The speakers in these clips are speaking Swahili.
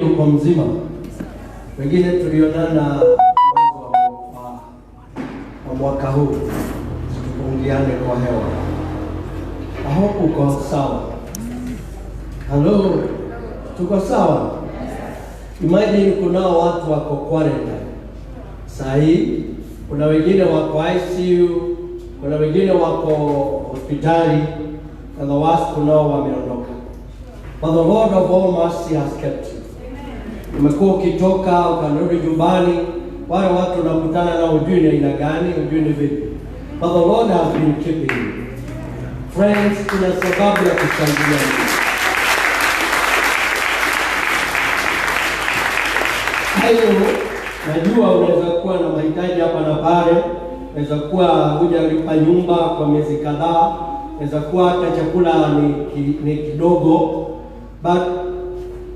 Kwa mzima wengine tulionana mwanzo wa mwaka huu, tupungiane kwa hewa. I hope uko sawa. Hello, tuko sawa? Imagine kunao watu wako quarantine sahi, kuna wengine wako ICU, kuna wengine wako hospitali, and the worst kunao wameondoka. But the Lord of all mercy has kept you. Umekuwa ukitoka ukarudi nyumbani, wale watu unakutana na ujui ni aina gani, ujui ni vipi. But the Lord has been keeping you. Friends, kuna sababu ya kushangilia. Hayo, najua unaweza kuwa na mahitaji hapa na pale, unaweza kuwa hujalipa nyumba kwa miezi kadhaa, unaweza kuwa hata chakula ni kidogo, but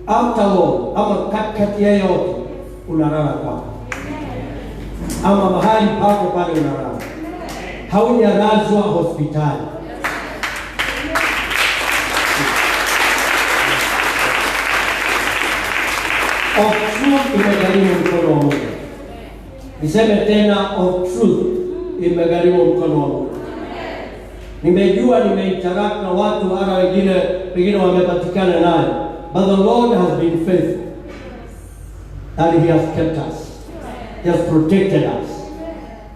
after all, ama kati ya yote unalala kwako, ama mahali pako pale unalala, haujalazwa hospitali. Of truth imegharimu mkono wa Mungu. Niseme tena, of truth imegharimu mkono wa Mungu. Nimejua nimeinteract na watu hata wengine wamepatikana nayo. But the Lord has been faithful, and He has kept us. He has protected us.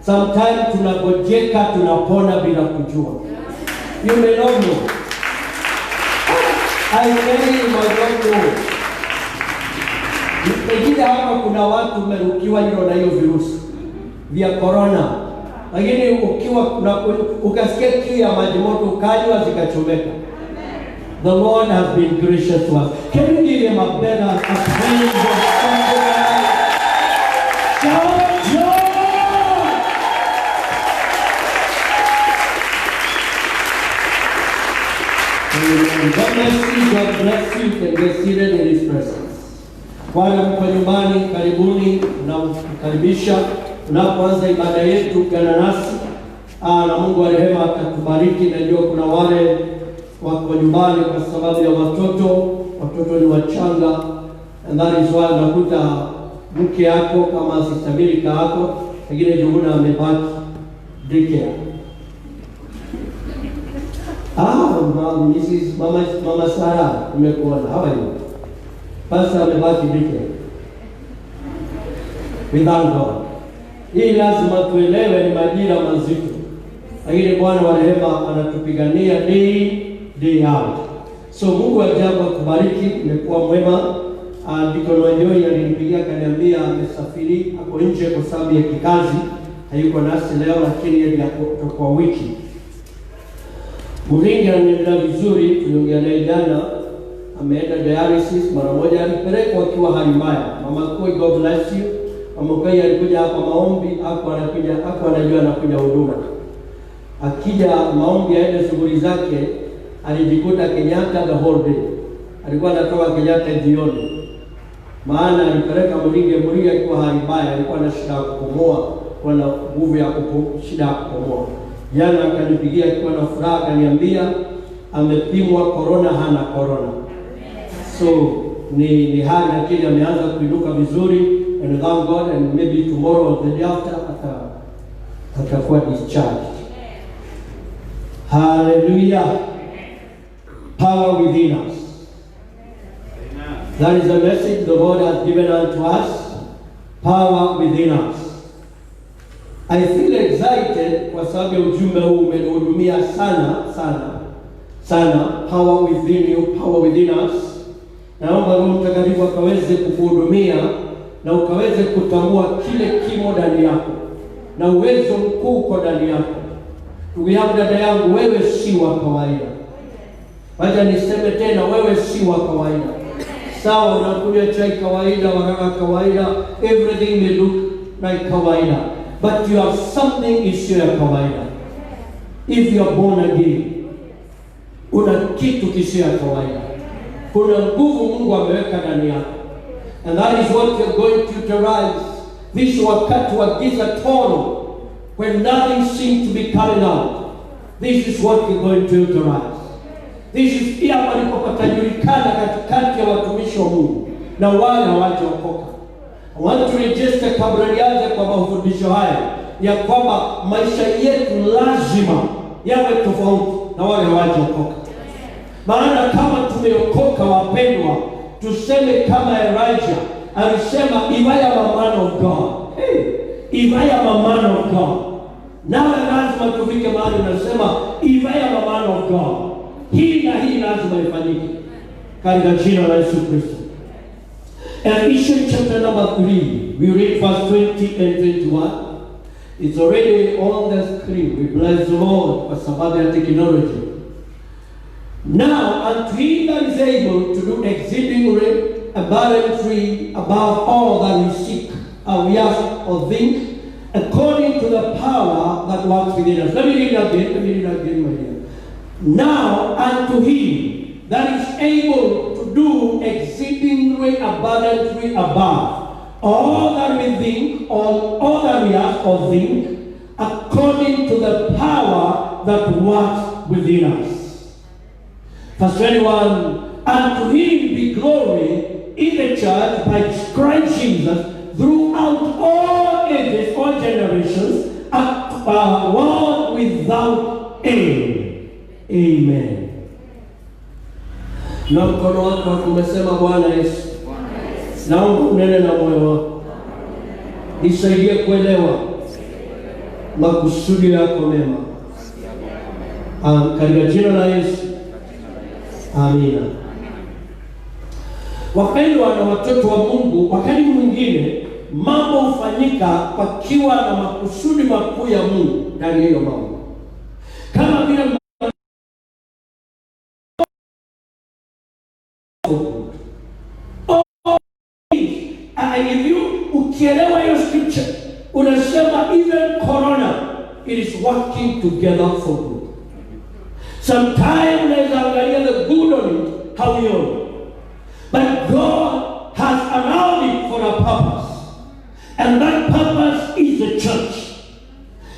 Sometimes tunagojeka, tunapona bila kujua. You may not know. I really might not know. Pengine hapa kuna watu umerukiwa hilo na hiyo virusi vya corona, lakini ukasikia kiu ya maji moto ukanywa zikachomeka. The Lord has been gracious to us. Can you give Him a better praise of thanksgiving? Shout joy! God bless you. God bless you. You can get seated in His presence. Wale mko nyumbani, karibuni na mkaribisha tunapoanza ibada yetu kana nasi. Na Mungu wa rehema atatubariki. Najua kuna wale wako nyumbani kwa sababu ya watoto ni wachanga, and that is why unakuta mke yako kama sitamilika yako pengine Juhuna amebaki daycare. Mama Sara, umekuona, how are you? Pastor amebaki daycare. We thank God. Hii lazima tuelewe ni majira mazito, lakini Bwana wa rehema anatupigania day out. So Mungu ajabu akubariki, umekuwa mwema. Dikono Joy alinipigia kaniambia amesafiri, hapo nje kwa sababu ya kikazi, hayuko nasi leo, lakini yeye kwa wiki. Muringi anaendelea vizuri, tuliongea naye jana, ameenda dialysis mara moja, alipelekwa akiwa hali mbaya. Mama Koi, God bless you. Mama Koi alikuja hapa maombi, hapo anajua anakuja huduma. Akija maombi aende shughuli zake, alijikuta Kenyatta the whole day. Alikuwa anatoka Kenyatta jioni. Maana alipeleka Muringi akiwa hali mbaya, alikuwa na shida ya kupumua, kwa na nguvu ya shida ya kupumua. Jana akanipigia akiwa na furaha, akaniambia amepimwa corona, hana corona. So ni hali, lakini ameanza kuinuka vizuri, and thank God, and maybe tomorrow or the day after atakuwa discharged. Hallelujah. Power within us. Amen. That is the message the Lord has given unto us. Power within us. I feel excited kwa sababu ujumbe huu umenihudumia sana. Power within you, power within us. Naomba Roho Mtakatifu akaweze kukuhudumia na ukaweze kutambua kile kimo ndani yako na uwezo mkuu uko ndani yako. Ndugu yangu, dada yangu, wewe si wa kawaida. Wacha niseme tena, wewe si wa kawaida. Sawa, unakunywa chai kawaida, wanala kawaida, everything may look like kawaida, but you have something isiyo ya kawaida. If you are born again, una kitu kisiyo ya kawaida. Kuna nguvu Mungu ameweka ndani yako. And that is what you're going to utilize. This wakati wa giza toro, when nothing seems to be coming out, this is what you're going to utilize. This is pia palipopajulikana katikati ya watumishi wa Mungu. na wale hawajaokoka. I want to register kabla nianze kwa mafundisho haya ya kwamba maisha yetu lazima yawe tofauti na wale hawajaokoka. Maana kama tumeokoka, wapendwa, tuseme kama Elijah alisema, if I am a man of God, if I am a man of God. Nawe lazima tufike mahali unasema, if I am a man of God, hii na hii lazima ifanyike katika jina la Yesu Kristo. Ephesians chapter number 3, we read verse 20 and 21. It's already on the screen. We bless the Lord for sababu ya technology. Now unto him that is able to do exceedingly abundantly above all that we seek, we ask or think, according to the power that works within us. Let me read that again, my dear. Now unto him that is able to do exceedingly abundantly above all that we think, all that we ask or think, according to the power that works within us. Verse 21, unto him be glory in the church by Christ Jesus throughout all ages, all generations, world without end. Amen. Na mkono wako umesema, Bwana Yesu, naomba unene na moyo wako, nisaidie kuelewa makusudi yako mema. Katika jina la Yesu, amina. Wapendwa na watoto wa Mungu, wakati mwingine mambo hufanyika pakiwa na makusudi makuu ya Mungu ndani ya hiyo mambo. Kama vile ukielewa hiyo scripture, unasema even corona, it is working together for good. Sometimes unaweza angalia the good on it, hauioni. But God has allowed it for a purpose. And that purpose is the church.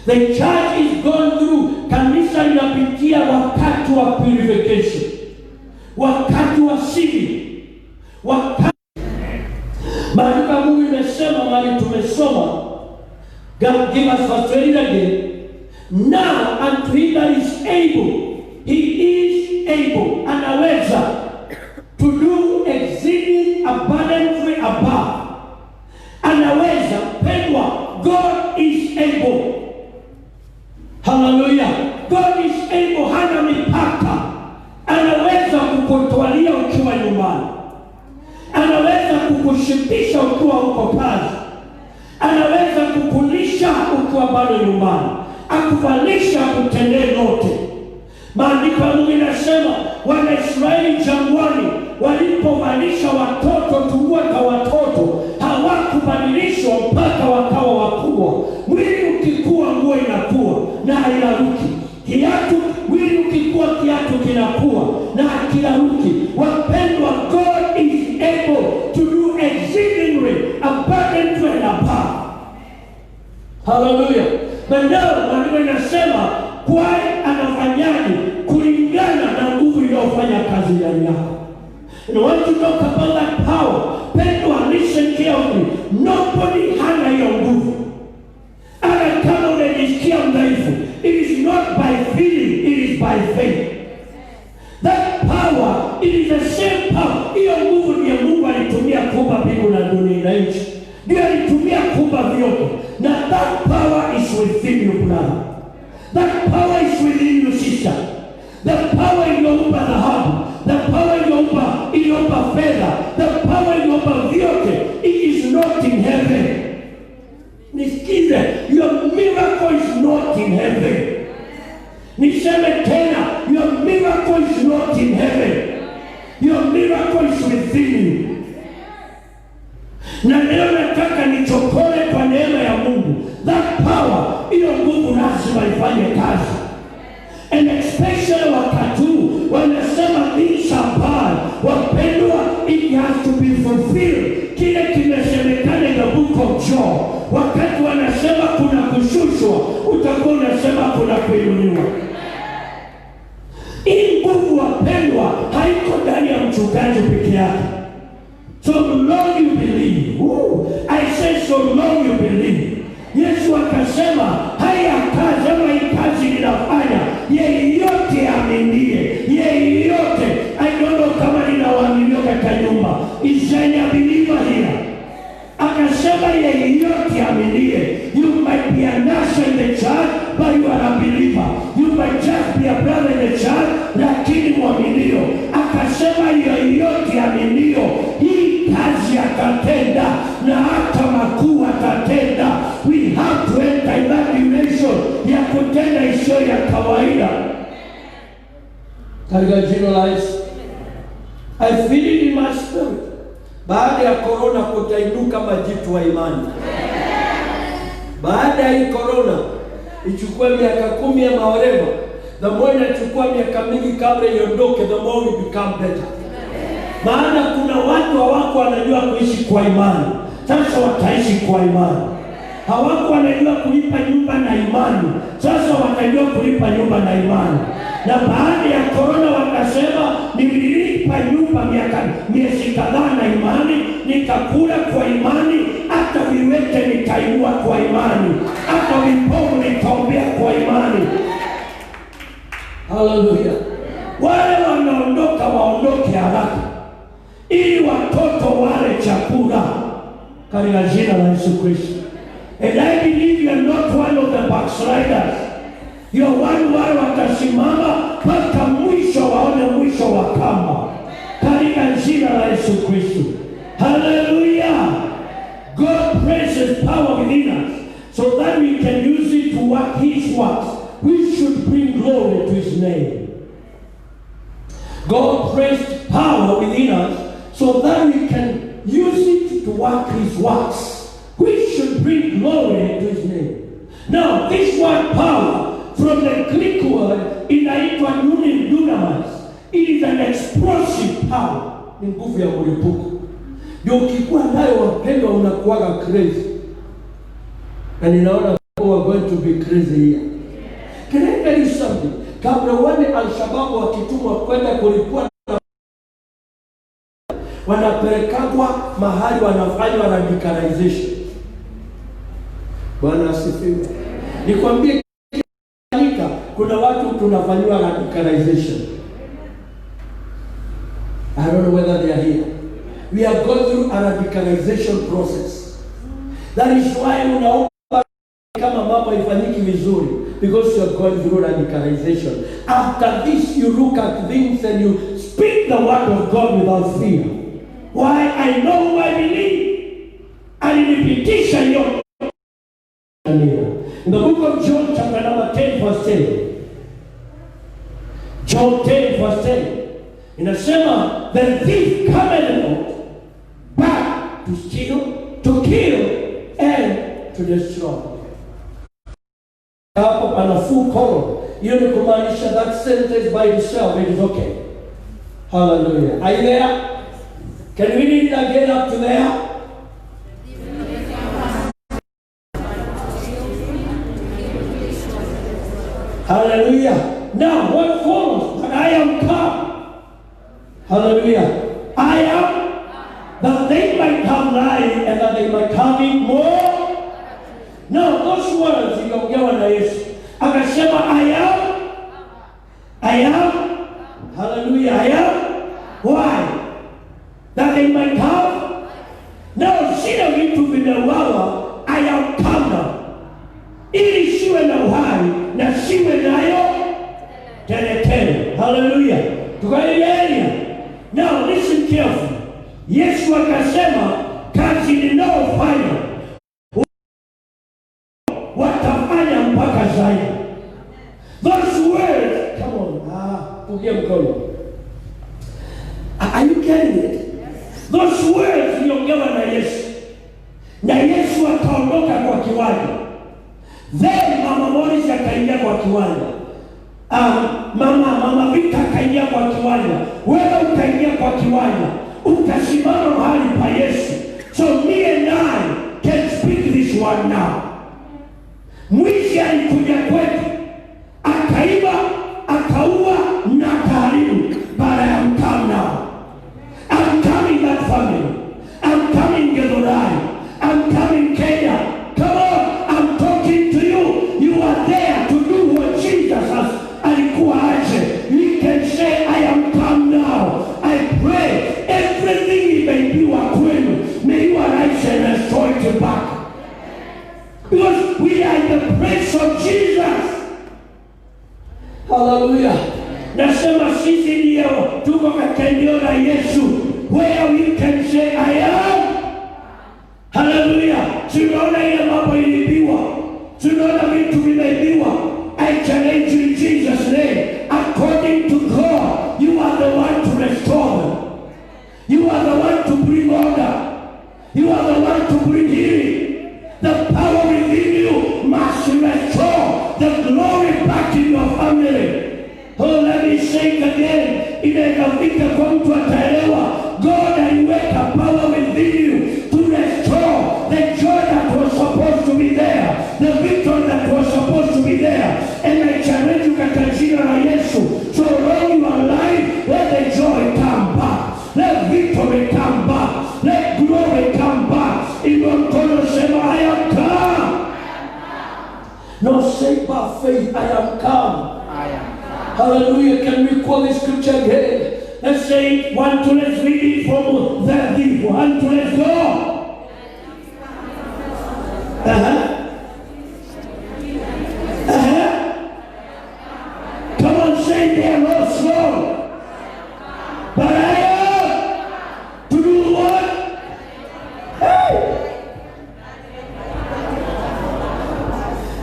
The church is going through, kanisa linapitia wakati wa purification, wakati wa siri, wakati maandiko ya Mungu imesema, mali tumesoma, give us verse 20 again. Now unto him that is able, he is able, anaweza to do exceeding abundantly above. Anaweza, pendwa, God is able. Hallelujah. God is able, hana mipaka. Anaweza kukutwalia ukiwa nyumbani. Anaweza kukushibisha ukiwa uko kazi. Anaweza kukulisha ukiwa bado nyumbani. Akuvalisha kutendee lote. Maandiko ya Mungu inasema, wana Israeli jangwani walipovalisha watoto tumbua kwa watoto, hawakubadilishwa mpaka wakawa wakubwa. Mwili ukikua nguo inakuwa na hailaruki. Kiatu, mwili ukikua kiatu kinakuwa na hakilaruki. Wapendwa, God is able to do exceedingly abundantly and above. Hallelujah. Bandao maandiko inasema, kwa anafanyaje kulingana na nguvu iliyofanya kazi ndani yako. And I want to talk about that power. Pendwa, listen carefully. Nobody hana hiyo nguvu. Hata kama unajisikia mdhaifu, it is not by feeling, it is by faith. That power, it is the same power. Hiyo nguvu ndiyo Mungu alitumia kuumba mbingu na dunia na nchi. Ndiyo alitumia kuumba vyote. Na that power is within you, brother. That power is within you, sister. The power iliyoumba dhahabu, the power iliyoumba fedha, the power iliyoumba vyote, it is not in heaven. Nisikize, your miracle is not in heaven. Niseme tena, your miracle is not in heaven. Your miracle is within you. Na leo nataka nichokole kwa neema ya Mungu. That power, hiyo nguvu lazima ifanye kazi. And especially wakati wanasema things are bad. Wapendwa, it has to be fulfilled. Kile kimesemekana in the book of Job. Wakati wanasema kuna kushushwa, utakuwa unasema kuna kuinuliwa. Hii nguvu, wapendwa, haiko ndani ya mchungaji peke yake. So long you believe. I say so long you believe. Yesu akasema haya kazi ama hii kazi ninafanya, yeyote aminie, yeyote. I don't know kama ninawaaminia katika nyumba. Is there a believer here? Akasema yeyote aminie. You might be a nurse in the church, but you are a believer. You might just be a brother in the church, lakini mwaminio. Akasema yeyote aminio, hii kazi atatenda na hata makuu atatenda. We have to enter in that dimension ya kutenda isiyo ya kawaida. Katika jina la Yesu. I feel it in my spirit. Baada ya corona kutainuka majitu wa imani. Baada ya hii corona ichukue miaka 10 ama whatever, the more inachukua miaka mingi kabla iondoke, the more we become better. Maana kuna watu hawako wanajua kuishi kwa imani. Sasa wataishi kwa imani. Hawako wanajua kulipa nyumba na imani. Sasa watajua kulipa nyumba na imani. Na baada ya corona wakasema nililipa nyumba miezi kadhaa na imani, nikakula kwa imani, hata viwete nikainua kwa imani, hata vipofu nikaombea kwa imani. Hallelujah. Wale wanaondoka waondoke haraka ili watoto wale chakula katika jina la Yesu Kristo. And I believe you are not one of the backsliders. You are one wale watasimama mpaka mwisho, waone mwisho wa kamba katika jina la Yesu Kristo. Hallelujah. God places power within us so that we can use it to work His works. We should bring glory to His name. God placed power within us so that we can use it to work His works. We should bring glory to His name. Now, this word power, from the Greek word, inaitwa dunamis. It is an explosive power. Ni nguvu ya mlipuko. Ndio ukikuwa nayo wapendwa, unakuwa crazy. And ninaona we are going to be crazy here. Can I tell you something? Kabla wale Al-Shabaab wakitumwa kwenda kulipua, wanapelekwa mahali wanafanywa radicalization. Bwana asifiwe. Nikwambie kuna watu tunafanywa radicalization. I don't know whether they are here. We are going through a radicalization process. That is why unaomba kama mambo ifanyiki vizuri, because you are going through radicalization. After this you look at things and you speak the word of God without fear. Why? I know who I believe. Alinipitisha yote. In the book of John chapter number 10 verse 10. John 10 verse 10. Inasema, the thief cometh not but to steal, to kill, and to destroy. Hapo pana full column. Hiyo ni kumaanisha that sentence by itself, it is okay. Hallelujah. Are you there? Can we read it again up to there? Hallelujah. Now what follows? That I am come. Hallelujah. I am, that they might have life and that they might have it more. Now those words iliongewa na Yesu. Akasema I am. Hallelujah. I am. Why? That they might have. Now sina vitu vinauawa. I am come now. Ili siwe na uhai na siwe nayo tele. Hallelujah. Tukaelewa. Now listen carefully. Yesu akasema kazi ninayofanya watafanya mpaka zaidi. Those words, come on, pugia mkono. Are you getting it? Those words iliongewa na Yesu. Na Yesu akaondoka kwa kiwanja. Then Mama Morris akaingia kwa kiwanja. Mama Vita akaingia kwa kiwanja. Wewe utaingia kwa kiwanja. Utasimama mahali pa Yesu. So me and I can speak this word now. Mwizi alikuja kwetu, akaiba, akaua na akaharibu. But I am come now. I'm coming that family. Because we are in the presence of Jesus. Hallelujah. Nasema sisi ndio tuko katika eneo la Yesu, where we can say I am. Hallelujah. Tunaona ile mambo ilibiwa, tunaona vitu vimeibiwa. I challenge you in Jesus' name. According to God, you are the one to restore them. You are the one to bring order. You are the one to bring healing. The power within you must restore the glory back in your family. Oh, let me say it again. Inawezafika kwa mtu ataelewa. God aliweka power within you to restore the joy that was supposed to be there, the victory that was supposed to be there. And I challenge you katika jina la Yesu. So long you are alive, let the joy come back. Let victory come back. Let glory come back. Inua mkono sema I am come. No, say by faith I am come. I am. Hallelujah. Can we call this scripture again? Let's say it. 1, 2, let's read it from the 1, 2, let's go. Come on, say there, Lord, slow. But I am to do what? Hey!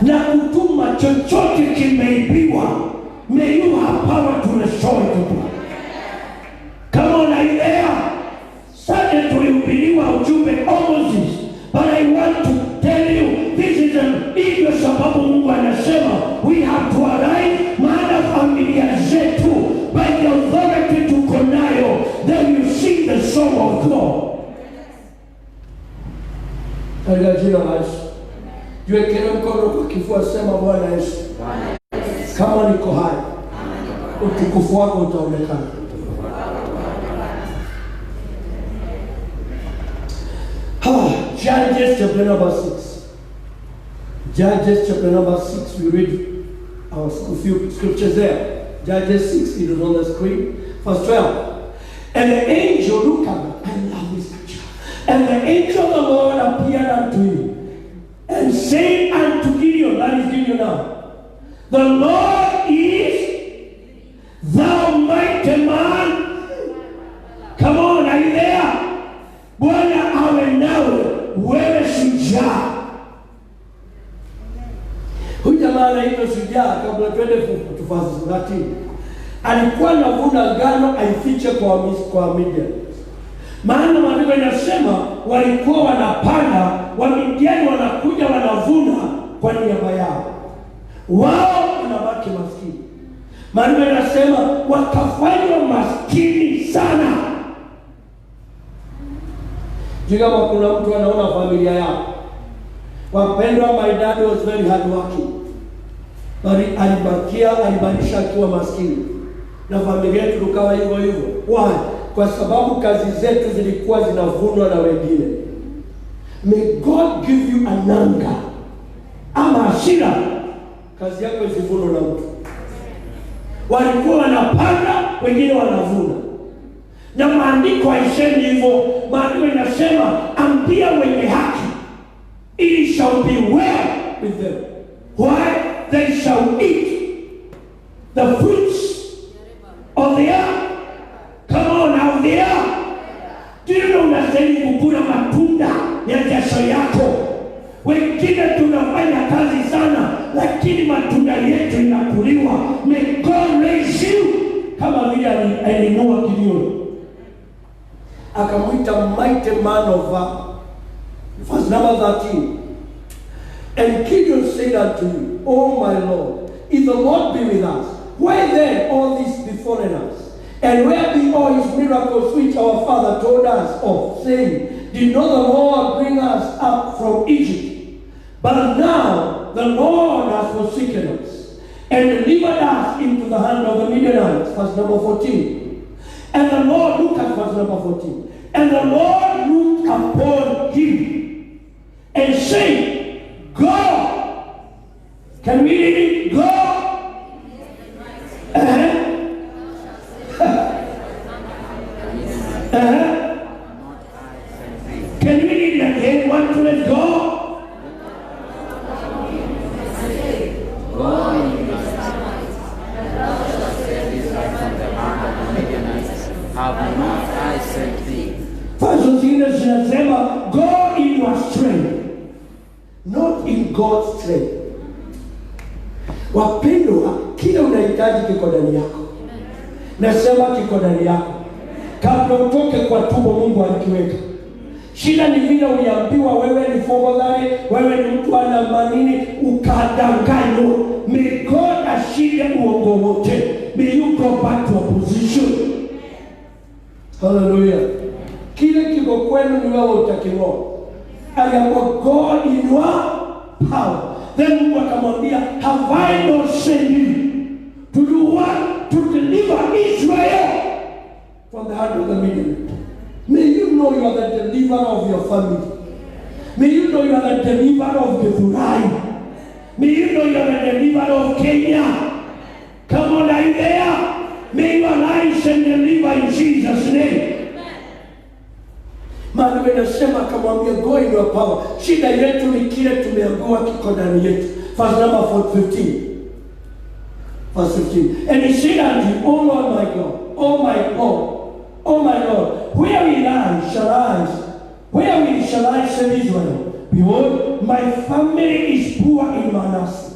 Na kutuma chochote kimeibiwa. May you have power to restore it. Come on, are you there? Sunday tulihubiriwa ujumbe Moses, but I want to tell you this is hivyo sababu Mungu anasema we have to arise, maana familia zetu by the authority tuko nayo, then you sing the song of God. Katika jina la Yesu. Jiwekele mkono kwa kifua, sema Bwana Yesu. Kama niko hai, utukufu wako utaonekana. Judges chapter number 6. Judges chapter number 6. We read a few scriptures there. Judges 6, it is on the screen. Verse 12. And the angel, look at me, I love this scripture. And the angel of the Lord appeared unto him and said unto Gideon, that is Gideon now, the Lord is thou mighty man. Come on, are you there? Bwana awe nawe, wewe shujaa. Huyu jamaa anaitwa shujaa. Kabla twende tufasi 13, alikuwa anavuna ngano aifiche kwa Midian. Maana maandiko yanasema walikuwa wanapanda, Wamidiani wanakuja wanavuna kwa niaba yao, wao wanabaki maskini. Maandiko yanasema wakafanywa maskini sana. Kama kuna mtu anaona familia yao, wapendwa, my dad was very hard working, bali alibakisha akiwa maskini, na familia yetu tukawa hivyo hivyo. Why? Kwa sababu kazi zetu zilikuwa zinavunwa na wengine. May God give you a nanga ama hasira, kazi yako isivunwe na mtu. Walikuwa wanapanda, wengine wanavuna. Na maandiko haisemi hivyo. Maandiko inasema ambia wenye haki, it shall be well with them. Why? They shall eat the fruits of the earth. Come on, out there. Do you know unastahili kukula matunda ya jasho yako? Wengine tunafanya kazi sana, lakini matunda yetu inakuliwa. May God raise you kama vile alinua Gideon, akamwita mighty man of valor. Verse number 13. And Gideon said unto him, O my Lord, if the Lord be with us, why then all this befallen us? And where be all his miracles which our father told us of, saying, did not the Lord bring us up from Egypt? But now the Lord has forsaken us, and delivered us into the hand of the Midianites. Verse number 14. And the Lord, look at verse number 14. And the Lord looked upon him and said, Go. Can we read it? Go. Can we read it again? 1, 2, let's go. God's strength. Wapendwa, kile unahitaji kiko ndani yako. Nasema kiko ndani yako. Kabla utoke kwa tumbo Mungu alikiweka. Shida ni vile uliambiwa wewe ni fogodhari, wewe ni mtu ana manini, ukadanganywa. May God ashinde uongo wote. May you go back to a position. Hallelujah. Kile kiko kwenu ni wewe utakiroa. Aliambiwa God in your power. Then Mungu akamwambia, have I not sent you to do what? To deliver Israel from the hand of the Midianites. May you know you are the deliverer of your family. May you know you are the deliverer of Githurai. May you know you are the deliverer of Kenya. Come on, are you there? May you arise and deliver in Jesus' name. Maana inasema akamwambia go in your power. Shida yetu ni kile tumeambiwa kiko ndani yetu. Verse number 15. Verse 15. And he said unto him, O Lord my God, O my God, O my Lord, where shall I send Israel? Behold, my family is poor in Manasseh,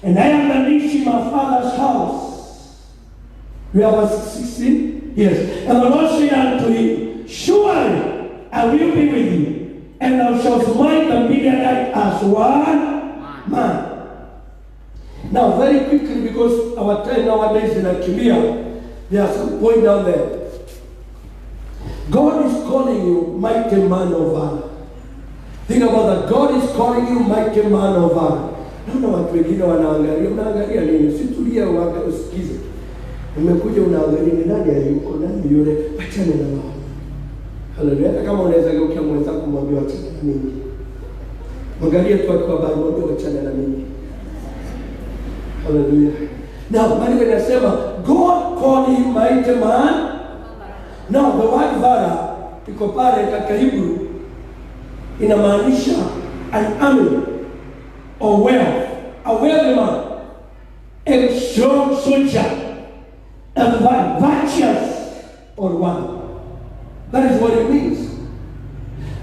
and I am the least in my father's house. We have verse 16? Yes. And the Lord said unto him, surely I will be with you, and thou shalt smite the Midianite as one man. Now, very quickly, because our time nowadays in Akimia, there are some point down there. God is calling you mighty man of valor. Think about that. God is calling you mighty man of valor. Naona watu wengine wanaangalia, unaangalia nini? Situlia usikize. Umekuja unaangalia ni nani yuko nani yule, achana na wao. Haleluya. Hata kama unaweza geukia mwenzako kumwambia achana na mimi. Angalia tu kwa baba mwambie achana na mimi. Haleluya. Now, Bible inasema God called him mighty man. Now, the word valor iko pale katika Hebrew inamaanisha an army or wealth, a wealthy man, a strong soldier, a virtuous or one. That is what it means.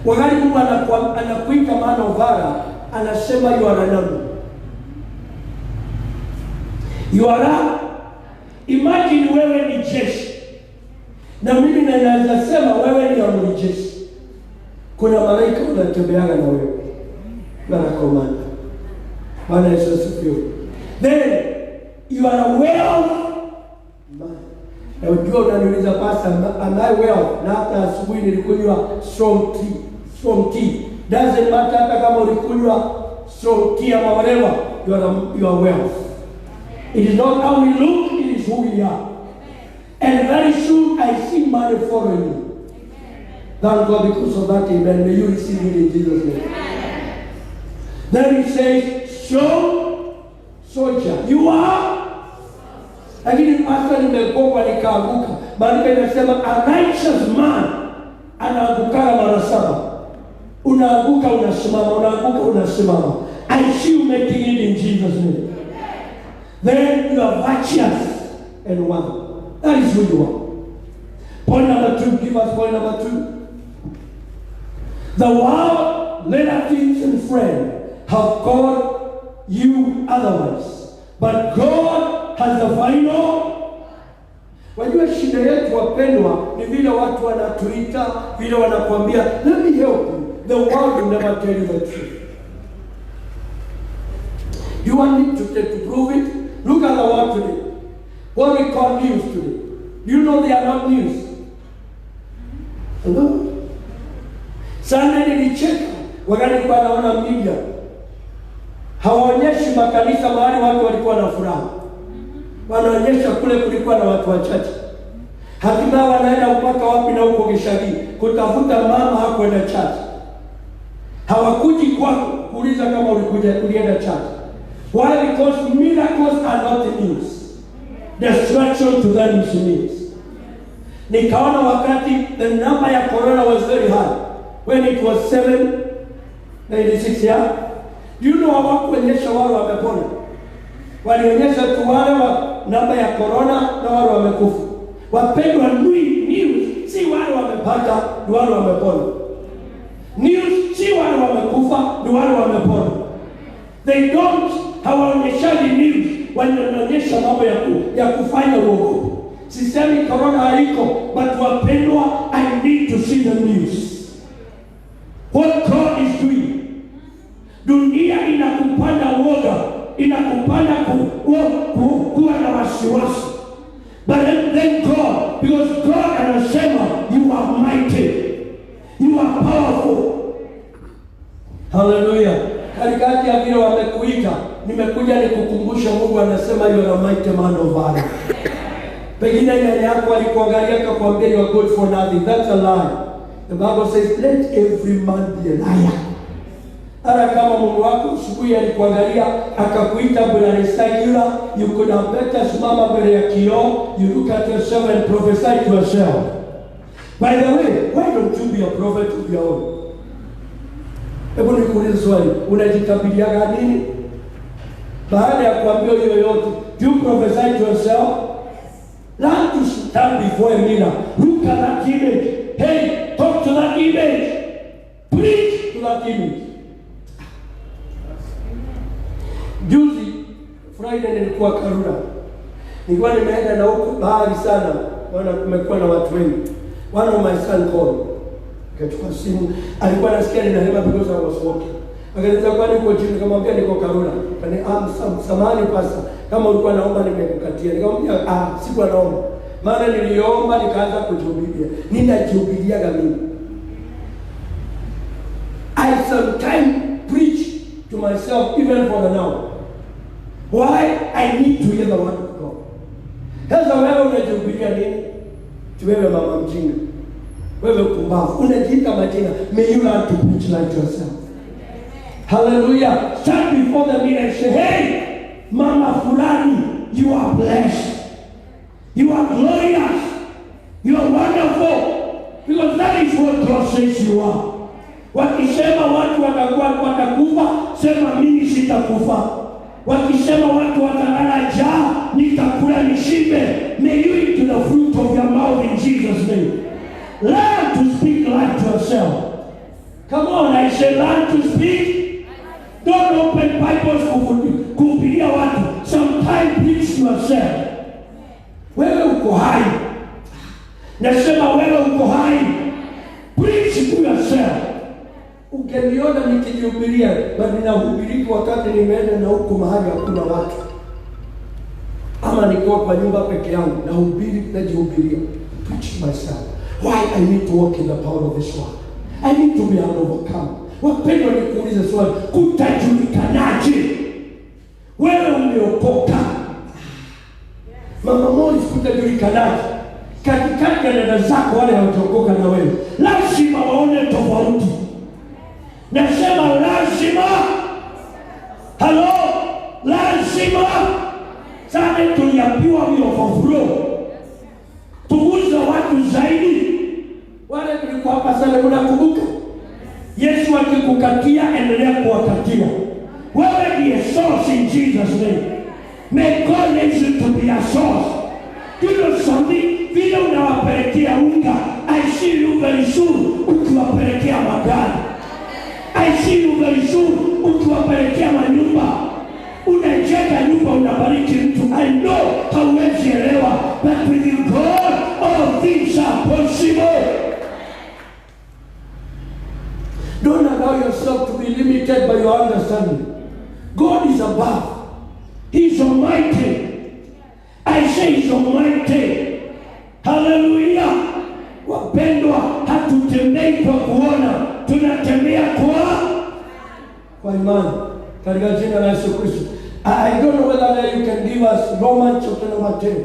Wakati Mungu anakuita man of valor, anasema you are an army. You are imagine wewe ni jeshi. Na mimi naweza sema wewe ni amiri jeshi. Kuna malaika wanatembeaga na wewe. Na komanda. Bwana Yesu asifiwe. Then you are a wealth man. Na unajua unaniuliza pastor, am I wealth? Na hata asubuhi nilikunywa strong tea. Doesn't matter hata kama ulikunywa strong tea ama whatever, you are wealth. It is not how we look, it is who we are. And very soon I see money following you. Thank God because of that, amen. May you receive it in Jesus' name. Then he says, strong soldier. You are. Lakini pastor nimegongwa nikaanguka. Maandiko inasema a righteous man anaanguka mara 7. Unaanguka unasimama, unaanguka unasimama. I see you making it in Jesus' name. Then you are virtuous and one. That is who you are. Point number 2. Give us point number 2. The world, relatives and friends have called you otherwise. But God has the final. Wajua shida yetu wapendwa ni vile watu wanatuita, vile wanakuambia, let me help you. The world will never tell you the truth. You want me to prove it? Look at the world today. What we call news today. You know they are not news. No. Sana nilicheka wakati nilikuwa naona media. Hawaonyeshi makanisa mahali watu walikuwa na furaha. Wanaonyesha kule kulikuwa na watu wachache. Hatimaye wanaenda mpaka wapi na huko Gishagi kutafuta mama hakwenda church. Hawakuji kwako kuuliza kama ulienda church. Why? Because miracles are not the news. Destruction to them is news. Nikaona wakati the number ya corona was very high. When it was 796 yeah? You know hawakuonyesha wale wamepona. Walionyesha tu wale wa namba ya corona na wale wamekufa. Wapendwa, news si wale wamepata, ni wale wamepona. News si wale wamekufa, ni wale wamepona. They don't, hawaonyeshani news, wanaonyesha mambo ya kufanya uogope. Sisemi corona haiko, but wapendwa, I need to see the news. What God is doing. Dunia inakupanda woga, inakupanda kuwa na wasiwasi. But then God, because God anasema, you are mighty, you are powerful. Hallelujah. Katikati ya vile wamekuita, nimekuja nikukumbusha Mungu anasema you are a mighty man of valor. Pengine nyanya yako alikuangalia akakwambia you are good for nothing. That's a lie. The Bible says let every man be a liar. Hata kama Mungu wako asubuhi alikuangalia akakuita bwana Isaiah, you could have better simama mbele ya kioo, you look at yourself and prophesy to yourself. By the way, why don't you be a prophet of your own? Hebu nikuulize swali, unajitabiliaga nini? Baada ya kuambia hiyo yote, do you prophesy to yourself? Learn to stand before a mirror. Look at that image. Hey, talk to that image. Preach to that image. Juzi Friday nilikuwa Karura. Nilikuwa nimeenda na huko bahari sana. Maana kumekuwa na watu wengi. One of my son called. Akachukua simu. Alikuwa anasikia ninahema because I was walking. Akaniambia kwani uko chini? Nikamwambia niko Karura. Samahani pasa. Kama ulikuwa naomba nimekukatia. Nikamwambia sikuwa naomba. Maana niliomba nikaanza kujihubiria. Ninajihubiria mimi. I sometimes preach to myself even for an hour. Why? I need to hear the word of God. Sasa wewe unajihubiria nini? Wewe mama mjinga. Wewe kumbavu. Unajiita majina. May you learn to preach like yourself. Hallelujah. Stand before the mirror and say, hey, Mama Fulani, you are blessed. You are glorious. You are wonderful. Because that is what God says you are. Wakisema watu watakufa, sema mimi sitakufa. Wakisema watu watalala njaa, nitakula nishibe. May you eat to the fruit of your mouth in Jesus' name. Learn to speak life to yourself. Come on, I say learn to speak. Don't open Bibles kuhubiria watu. Sometimes preach to yourself. Wewe uko hai. Nasema wewe uko hai. Preach to yourself. Ukiniona nikijihubiria, bali ninahubiriki wakati nimeenda na huko mahali hakuna watu. Ama niko kwa nyumba peke yangu, nahubiri, najihubiria. Preach myself. Why I need to walk in the power of this world? I need to be an overcomer. Wapendwa, nikuulize swali, kutajulikanaje wewe umeokoka? Mama Morris, kutajulikanaje katikati ya dada zako wale hawajaokoka na wewe? Lazima waone tofauti. Nasema lazima. Halo, lazima. Sana tuliambiwa we overflow. Tuuze watu zaidi. Wale tulikuwa hapa sana, unakumbuka? Yesu akikukatia, endelea kuwakatia. Wewe ndiye source in Jesus' name. May God raise you to be a source. You know something? Vile unawapelekea unga, I see you very soon ukiwapelekea magari. I see you very soon ukiwapelekea manyumba. Unajenga nyumba, unabariki mtu. I know hauwezi elewa, but with God all things are possible. Don't allow yourself to be limited by your understanding. God is above. He's almighty. I say He's almighty. Hallelujah. Wapendwa, hatutembei kwa kuona, tunatembea kwa imani. Katika jina la Yesu Kristo. I don't know whether you can give us Romans chapter number 10.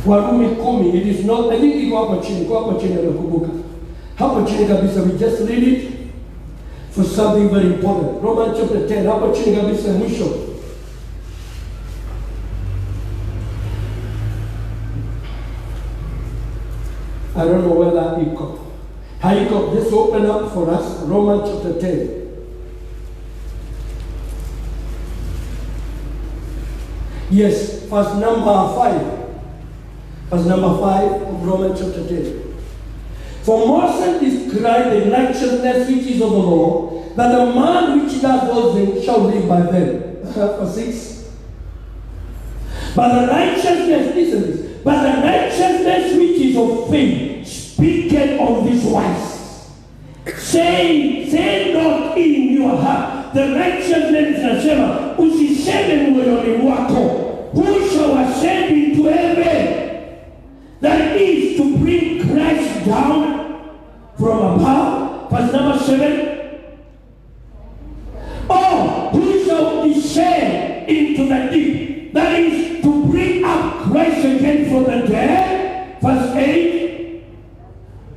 Warumi 10. It is not, I think iko hapo chini nakumbuka. Hapo chini kabisa, we just read it for something very important. Romans chapter 10, hapo chini kabisa mwisho. I don't know whether iko. Haiko, just open up for us, Romans chapter 10. Yes, verse number 5. Verse number 5 of Romans chapter 10. For Moses described the righteousness which is of the law, that the man which does those things shall live by them. Verse 6. But the righteousness, listen to this, but the righteousness which is of faith speaketh of this wise, saying, say not in your heart. The righteousness nasema, usiseme moyoni mwako, who shall ascend into heaven? That is to bring Christ down from above. Verse number 7. Or who shall descend into the deep? That is to bring up Christ again from the dead. Verse 8.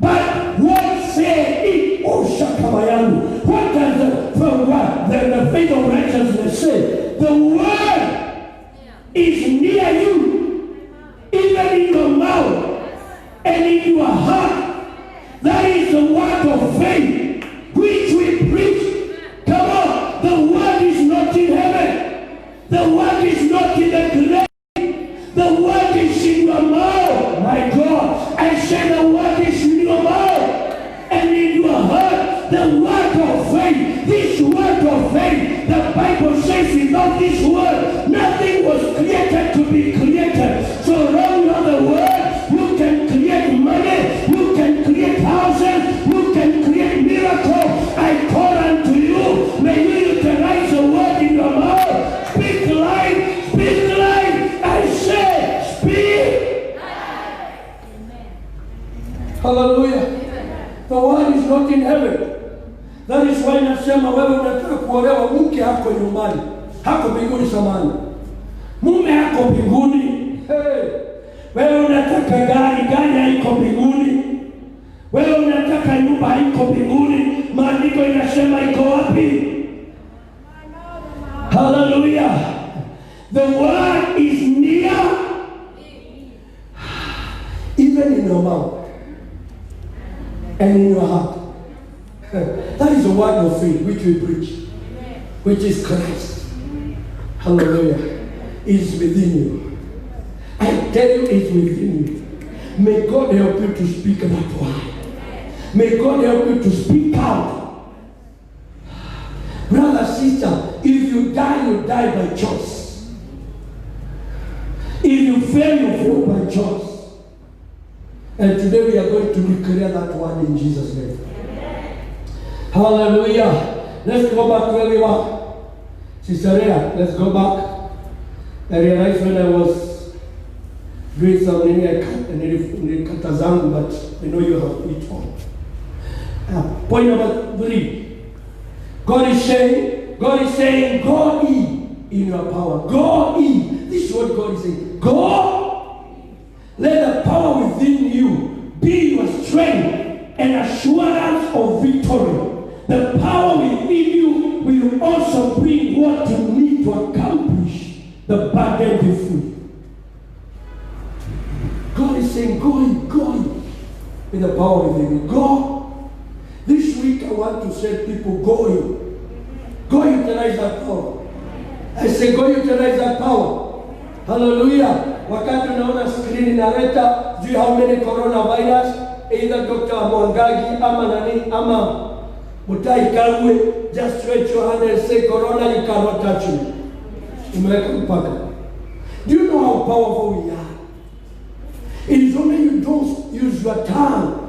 But what say it? Oh, Shakabayamu. What does the faith of righteousness say? The word is near you, even in your mouth and in your heart. That is the word of faith which we preach. Come on, the word is not in heaven. The word is not in the grave. The word is in your mouth. My God, I say the word is in your mouth and in your heart. The word of faith. This word of faith, the Bible says without this word, nothing was created to be created. So around the word, you can create money, you can create houses, you can create miracles. I call unto you, may you utilize the word in your mouth. Speak life, speak life. I say, speak. Hallelujah. The word is not in heaven. That is why nasema wewe unataka kuolewa, mke hako nyumbani, hako mbinguni samani. Mume hako mbinguni. Hey. Wewe unataka gari haiko mbinguni. Wewe unataka nyumba haiko mbinguni. Maandiko inasema iko wapi? Hallelujah. The word is near, even in your mouth and in your heart. That is the word of faith which we preach, which is Christ. Hallelujah. Is within you. I tell you, it's within you. May God help you to speak that word. May God help you to speak out. Brother, sister, if you die by choice. If you fail by choice. And today we are going to declare that word in Jesus' name. Hallelujah. Let's go back to where we were. Sister Rhea, let's go back. I realized when I was doing something, I cut zangu, but I know you have it on. Point number 3. God is saying, go in your power. Go in. This is what God is saying. Go. Let the power within you be your strength and assurance of victory. The power within you will also bring what you need to accomplish the burden before you. God is saying, go in with the power within you. Go. This week I want to say people, go in. Go utilize that power. I say, go utilize that power. Hallelujah. Wakati unaona screen inaleta, do you how many coronavirus? Either Dr. Mwangagi, ama nani, ama Mutai Karwe, just stretch your hand and say, Corona, you cannot touch me. Umeweka mpaka. Do you know how powerful we are? It is only you don't use your tongue.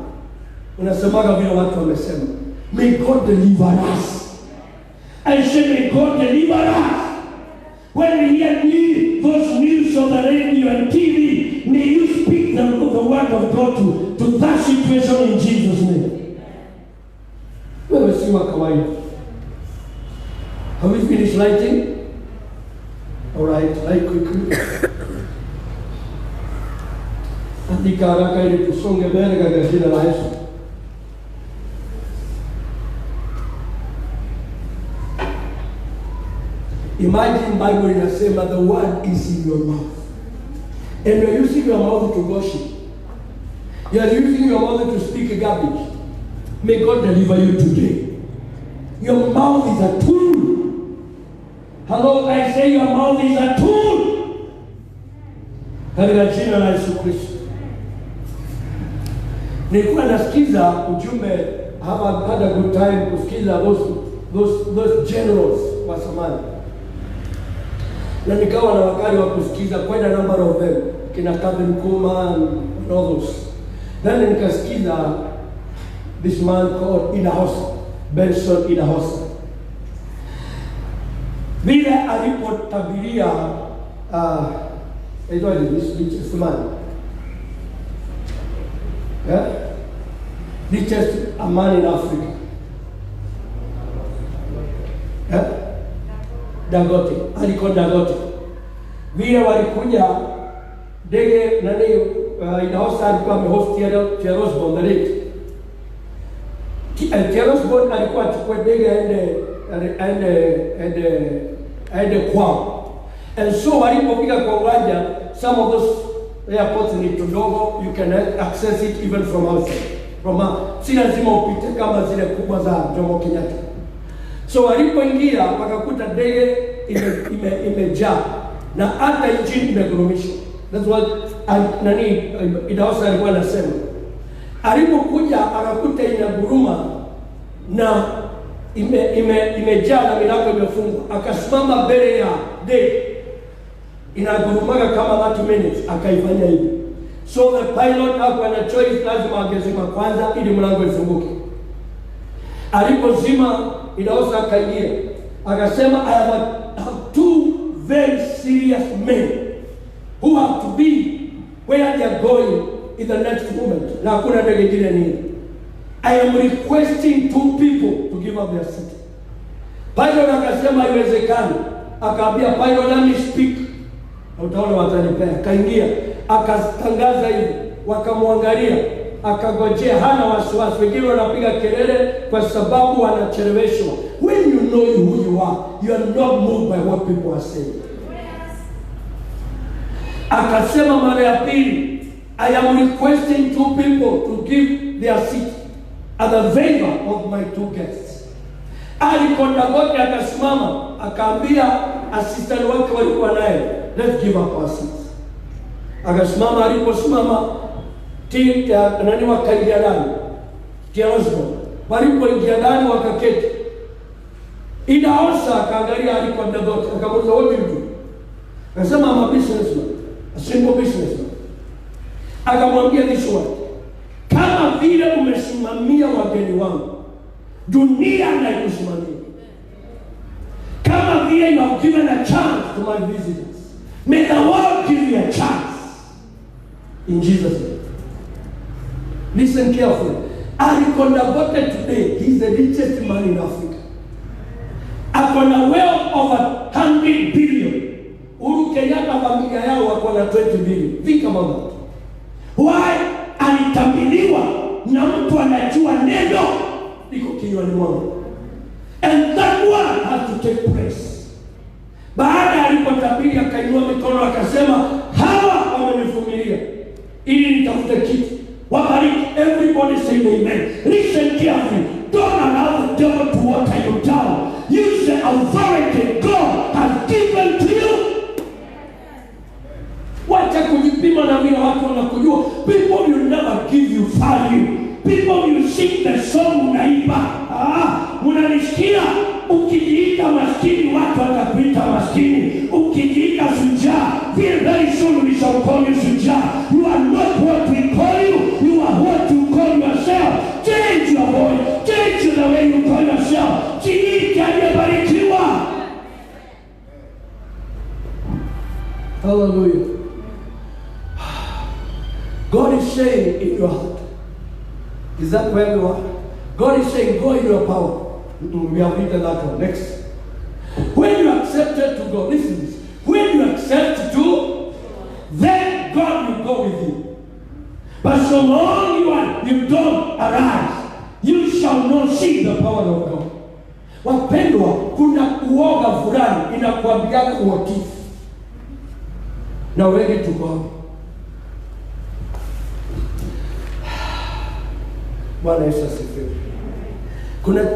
Unasemaga vile watu wamesema. May God deliver us. I say, may God deliver us. When we hear those news on the radio and TV, may you speak the word of God to that situation in Jesus' name. Wewe si wa kawaida. Have we finished lighting? All right, light quickly. Andika haraka ili tusonge mbele katika jina la Yesu. Imagine Bible inasema the word is in your mouth. And you are using your mouth to gossip. You are using your mouth to speak garbage. May God deliver you today. Your mouth is a tool. Hello, I say your mouth is a tool. Katika jina la Yesu Kristo. Nilikuwa nasikiza ujumbe, have had a good time kusikiza those generals wa zamani, na nikawa na wakati wa kusikiza quite a number of them, kina Captain Kuma and all those. Then nikasikiza this man called Idahosa, Benson Idahosa, vile alipotabiria this man, richest man in Africa, Dangote, alikuwa Dangote. Vile walikuja ndege nani, Idahosa alikuwa amehost T.R. Osborne the late. T.R. Osborne alikuwa achukue ndege aende kwao. And so walipofika kwa uwanja, some of those airports ni kidogo, you can access it even from outside. Si lazima upite kama zile kubwa za Jomo Kenyatta. So walipoingia wakakuta ndege imejaa na hata engine imegurumishwa. That's what Idahosa alikuwa anasema. Alipokuja akakuta inaguruma na imejaa na milango imefungwa. Akasimama mbele ya ndege, inagurumaga kama 30 minutes, akaifanya hivi. So the pilot hakuwa na choice, lazima angezima kwanza ili mlango ifunguke. Alipozima, Idahosa akaingia, akasema, I have two very serious men who have to be where they are going in the next moment. Na hakuna ndege nyingine nini. I am requesting 2 people to give up their seat. Pilot akasema haiwezekani. Akaambia pilot, let me speak. Utaona watanipea. Kaingia, akatangaza hivi, wakamwangalia, akagojea, hana wasiwasi. Wengine wanapiga kelele kwa sababu wanacheleweshwa. When you know who you are, you are not moved by what people are saying. Akasema mara ya pili, I am requesting 2 people to give their seat at the favor of my 2 guests. Alikondagote akasimama, akaambia assistant wake walikuwa naye, let's give up our seats. Akasimama, aliposimama nani wakaingia ndani, T.R. Osborne. Walipoingia ndani wakaketi. Idahosa akaangalia alikondagote, akamuuliza, what do you do? Akasema, I'm a businessman, a simple businessman. Akamwambia this word, kama vile umesimamia wageni wangu, dunia na ikusimamia. Kama vile you have given a chance to my visitors, may the world give you a chance. In Jesus' name. Listen carefully. Alikondagote today, he is the richest man in Africa. Akona wealth of 100 billion. Uhuru Kenyatta familia yao wako na 20 billion. Think about that. Why? Alitambiliwa na mtu anajua neno liko kinywani mwangu. And that word has to take place. Baada alipotabiri akainua mikono akasema, hawa wamenivumilia ili nitafute kitu. Wabariki. Everybody say amen. Listen carefully. Don't allow the devil to water you down. Use the authority God has given to you. Wacha kujipima na vile watu wanakujua. People will never give you value. People will sing the song unaimba. Unanisikia? Ukijiita maskini watu watakuita maskini. Ukijiita shujaa, very soon we shall call you shujaa. You are not what we call you. You are what you call yourself. Change your voice. Change the way you call yourself. Jiite aliyebarikiwa. Hallelujah. God is saying in your heart. Is that where you are? God is saying, go in your power. We have written that one. Next. When you accepted to go, listen to this. When you accept to, then God will go with you. But so long you don't arise, you shall not see the power of God. Wapendwa, kuna uoga fulani inakuambiaka uotifu. Na wengi tuko hapo. Bwana Yesu asifiwe.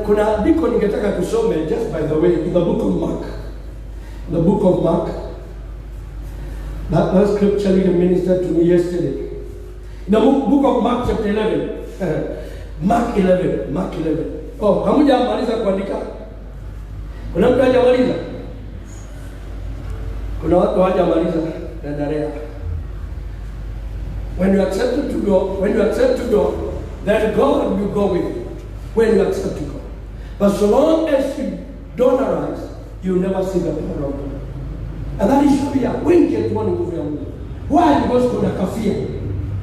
Kuna andiko ningetaka kusome, just by the way, in the book of Mark. The book of Mark. That scripture you ministered to me yesterday. In the book of Mark chapter 11. Mark 11. Oh, hamuja maliza kuandika? Kuna mtu hajamaliza? Kuna watu hawajamaliza dadarea. When you accept to go, then God will go with you. When you accept to go. But so long as you don't arise, you will never see the power of God. And that is why wengi hatuoni nguvu ya Mungu. Why? Because kuna kafia.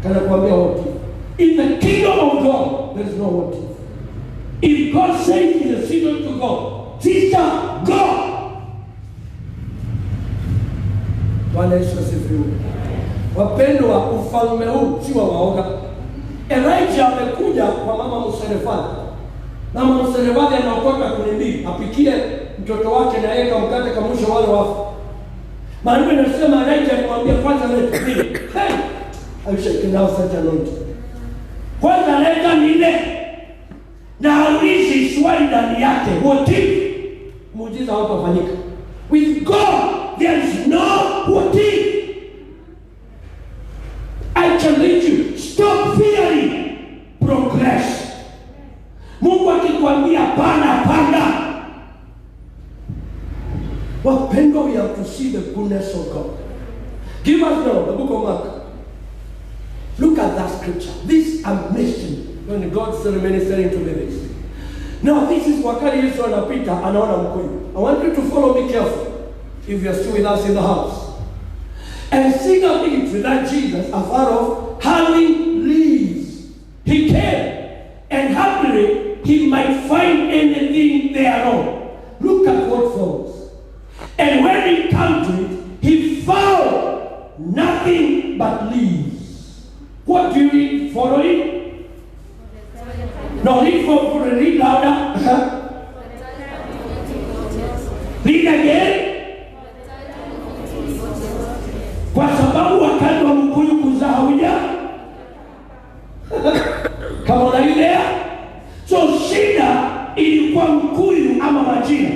Kana kuambia what if. In the kingdom of God, there is no what if. If God says in the season to go, sister, go. Bwana Yesu asifiwe. Wapendwa, ufalme huu si wa waoga. Elijah amekuja kwa mama Mserefati. Mama Mserefati anaokota kunibii apikie mtoto wake na yeye kamkate kamwisho wale wafu. Maana inasema Elijah alimwambia kwanza leta nini? Hey! I shall now such a note. Kwanza leta nini? Na aulizi swali ndani yake. What if? Muujiza hautafanyika. With God there is no what if. I challenge you, stop fearing progress. Mungu akikwambia panda. Wapendwa, we have to see the goodness of God. Give us now the book of Mark. Look at that scripture. This amazing when God started ministering to me this. Now this is wakati Yesu anapita anaona mkuyu. I want you to follow me carefully if you are still with us in the house. And seeing a victory that Jesus, afar off, having leaves, he came, and happily he might find anything thereon. Look at what follows. And when he came to it, he found nothing but leaves. What do you read? Following? No, read louder. Read again. Kwa sababu wakati wa mkuyu kuzaa huja kama unaelewa. So shida ilikuwa mkuyu ama majira.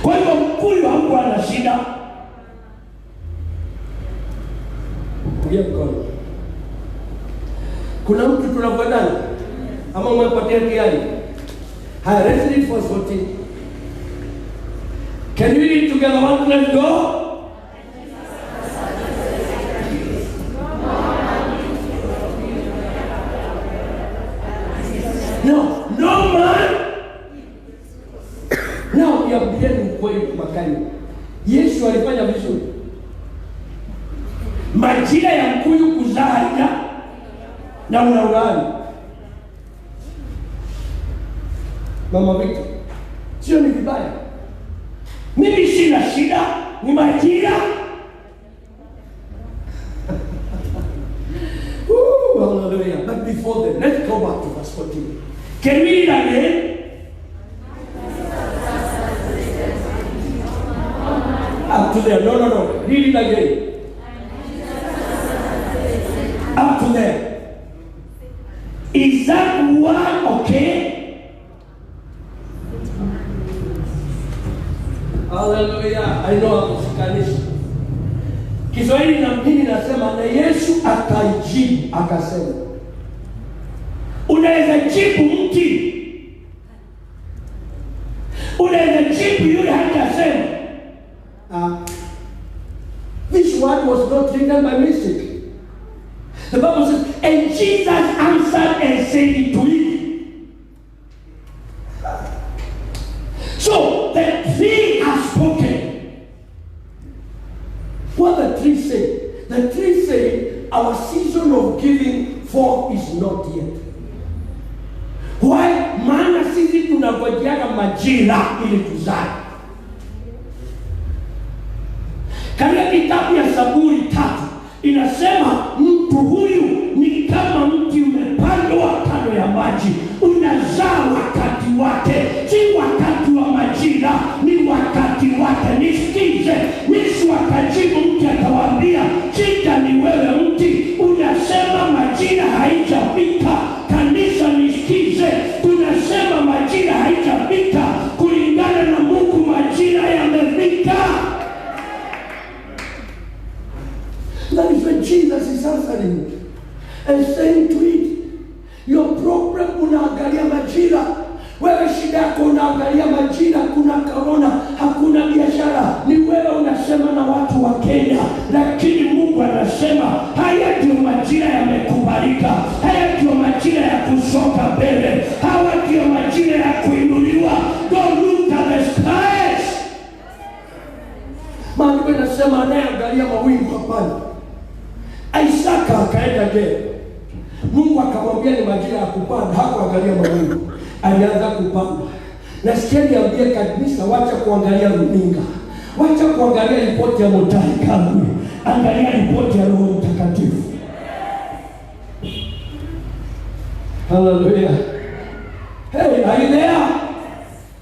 Kwa hivyo mkuyu hakuwa na shida. Ndio mkono. Kuna mtu tunakwendana ama umepatia kiani? Haya, let's read verse 14. Can we read together? One, let's go. No man. Now you are beginning kweli makani. Yesu alifanya vizuri. Majira ya mkuyu kuzaa na unaugani. Mama Victor, sio ni vibaya. Mimi sina shida, ni majira. Hallelujah. But before that, let's go back to verse 14. Can we read again? Up to there. No. Read it again. Up to there. Is that one okay? Hallelujah. I know akushikanisha. Kiswahili na mimi nasema na Yesu akajibu akasema. Unaweza jibu mti. Unaweza jibu yule hajasema. This word was not written by mistake. The Bible says, and Jesus answered and said to him. So the tree has spoken. What the tree said? The tree said, our season of giving forth is not yet. Why? Maana sisi tunangojeana majira ili tuzae. Katika kitabu ya Zaburi 3 inasema mtu huyu ni kama mti umepandwa kando ya maji, unazaa wakati wake, si wakati wa majira, ni wakati wake. Nisikize, Yesu akajibu mti akawaambia, shida ni wewe mti, unasema majira haijafika. Kanisa nisikize, tunasema majira haijafika, kulingana na Mungu majira yamefika. That is when Jesus is answering and saying to it, your problem unaangalia majira, Wewe shida yako unaangalia majira, kuna corona, hakuna biashara. Ni wewe unasema na watu wa Kenya, lakini Mungu anasema haya ndio majira yamekubalika. Haya ndio majira ya kusonga mbele. Hawa ndio majira ya kuinuliwa. Don't look at the skies. Maandiko yanasema anayeangalia mawingu hapana. Isaka akaenda je. Mungu akamwambia ni majira ya kupanda, hakuangalia mawingu. Alianza kupanda. Na sikieni niambie kanisa, wacha kuangalia runinga. Wacha kuangalia ripoti ya Mutahi Kagwe. Angalia ripoti ya Roho Mtakatifu. Hallelujah. Hey, are you there?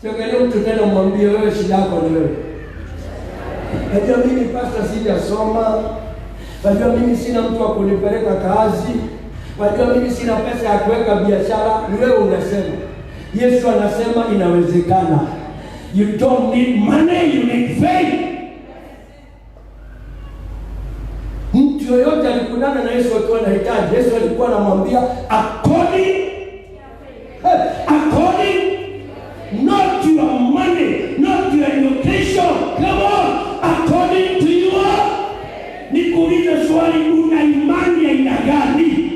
Siangalia mtu tena mwambie wewe shida yako ni wewe. Najua mimi pastor sijasoma. Najua mimi sina mtu wa kunipeleka kazi. Najua mimi sina pesa ya kuweka biashara. Ni wewe unasema. Yesu anasema inawezekana. You don't need money, you need faith. Mtu yoyote alikutana na Yesu akiwa na hitaji. Yesu alikuwa anamwambia according, not your money, not your education. Come on, according to your. Nikuulize swali, una imani ya aina gani?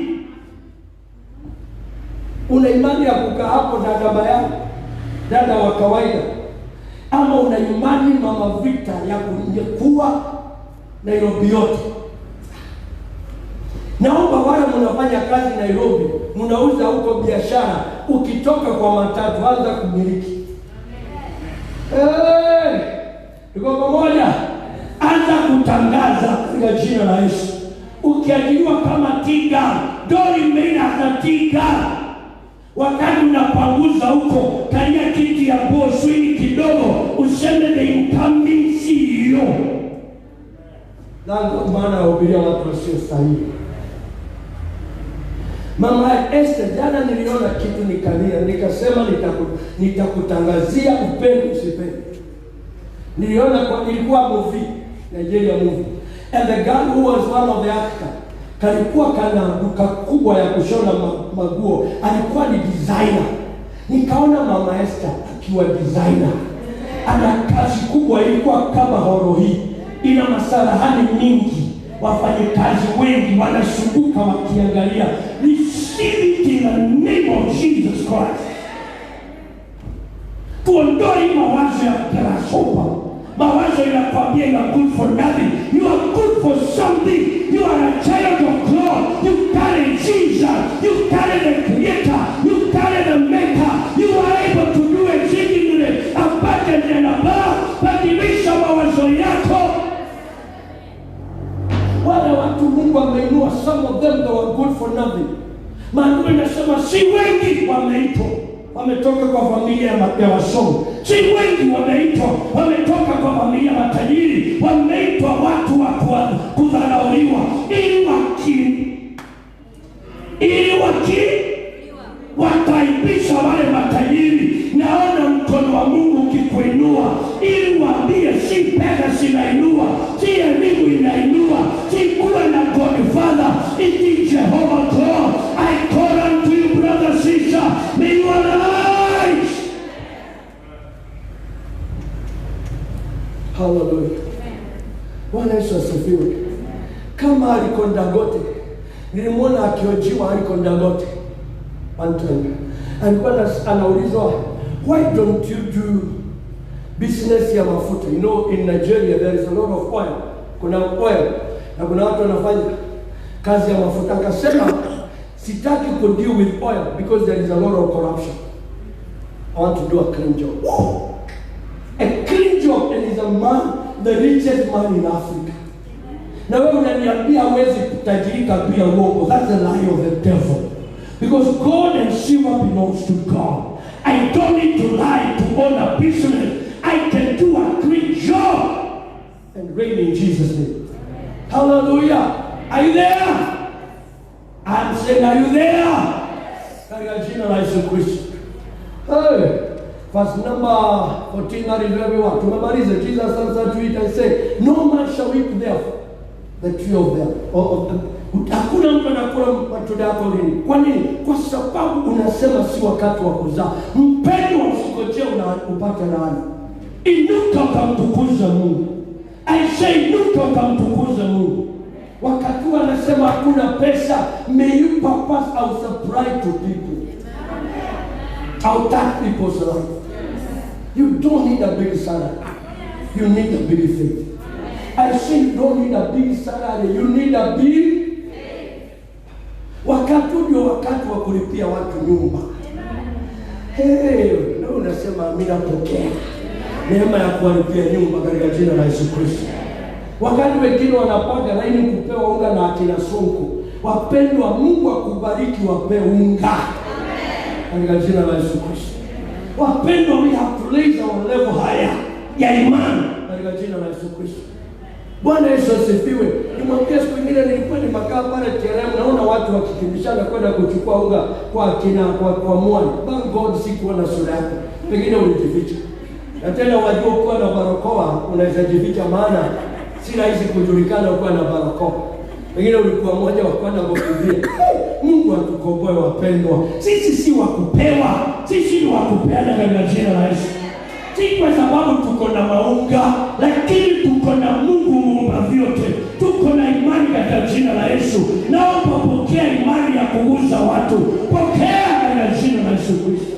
Una imani ya kukaa hapo na dada yako, dada wa kawaida, ama una imani mama Victor ya kunyekua Nairobi yote? Naomba wale mnafanya kazi Nairobi, mnauza huko biashara, ukitoka kwa matatu anza kumiliki. Tuko pamoja? Anza kutangaza kwa jina la Yesu. Ukiajiriwa kama tiga, don't remain as a tiga. Wakati unapanguza huko, kalia kiti ya boss kidogo, useme the incoming CEO. Ndio maana wahubiria watu wasio sahihi. Mama Esther, jana niliona kitu nikalia, nikasema nitakutangazia upendo usipende. Niliona ilikuwa movie, Nigeria movie. And the girl who was one of the actors, kalikuwa kana duka kubwa ya kushona maguo, alikuwa ni designer. Nikaona Mama Esther akiwa designer. Ana kazi kubwa, ilikuwa kama horo hii. Ina masalahani mingi. Wafanyikazi wengi wanasumbuka wakiangalia. Receive it in the name of Jesus Christ. Tuondoe mawazo ya grasshopper. Mawazo inakwambia you are good for nothing. You are good for something. You are a child of God. You carry Jesus. You carry the Creator. You carry the Maker. You are able to do exceedingly abundantly and above. Badilisha mawazo yako. Wale watu Mungu ameinua, some of them that were good for nothing. Maandiko yanasema si wengi wameitwa, wametoka kwa familia ya wasomi. Si wengi wameitwa, wametoka kwa familia ya matajiri. Wameitwa watu wa kudharauliwa ili wataibisha wale matajiri. Naona mkono wa Mungu ukikuinua ili waambie si pesa zinainua, si elimu inainua, si kuwa na Godfather. It is Jehovah God. I call unto you, brother, sister, may you arise. Hallelujah. Bwana Yesu asifiwe. Kama Aliko Dangote, nilimwona akiojiwa Aliko Dangote one time. Alikuwa anaulizwa, why don't you do business ya mafuta? You know, in Nigeria there is a lot of oil. Kuna oil na kuna watu wanafanya kazi ya mafuta. Akasema sitaki to deal with oil because there is a lot of corruption. I want to do a clean job. A clean job, and is a man, the richest man in Africa. Na wewe unaniambia hawezi kutajirika bila uongo. That's the lie of the devil. Because gold and silver belongs to God. I don't need to lie to own a business. I can do a great job and reign in Jesus' name. Hallelujah. Are you there? I'm saying, are you there? Katika jina la Yesu Kristo. Hey, verse number 14, that is where we want. Tumemaliza. Jesus answered to it and said, no man shall eat therefore the tree of them, Hakuna mtu anakula matunda yako lini. Kwa nini? Kwa sababu unasema si wakati wa kuzaa. Mpendwa, usikojee upate laana. Inuka ukamtukuza Mungu. I say inuka ukamtukuza Mungu. Wakati anasema hakuna pesa, may you purpose or supply to people. I'll touch people's life. You don't need a big salary. You need a big faith. I say you don't need a big salary. You need a big. Wakati ndio wakati wa kulipia watu nyumba. Leo unasema amina, pokea neema ya kulipia nyumba katika jina la Yesu Kristo. Wakati wengine wanapanga laini kupewa unga na akina Sonko, wapendwa, Mungu akubariki, wape unga katika jina la Yesu Kristo. Wapendwa, we have to raise our level higher ya imani katika jina la Yesu Kristo. Bwana Yesu asifiwe. Nimwambia siku nyingine nilikuwa nimekaa pale Terem, naona watu wakikimbishana kwenda kuchukua unga kwa mwani. Thank God sikuona sura yako. Pengine ulijificha. Na tena wajua kuwa na barakoa unaweza jificha, maana si rahisi kujulikana ukiwa na barakoa. Pengine ulikuwa mmoja wa kwenda kukimbia. Mungu atukomboe wapendwa. Sisi si wa kupewa, sisi ni wa kupeana katika jina la Yesu. Si kwa sababu tuko na maunga, lakini tuko na Mungu muumba vyote. Tuko na imani katika jina la Yesu. Naomba pokea imani ya kuguza watu. Pokea katika jina la Yesu Kristo.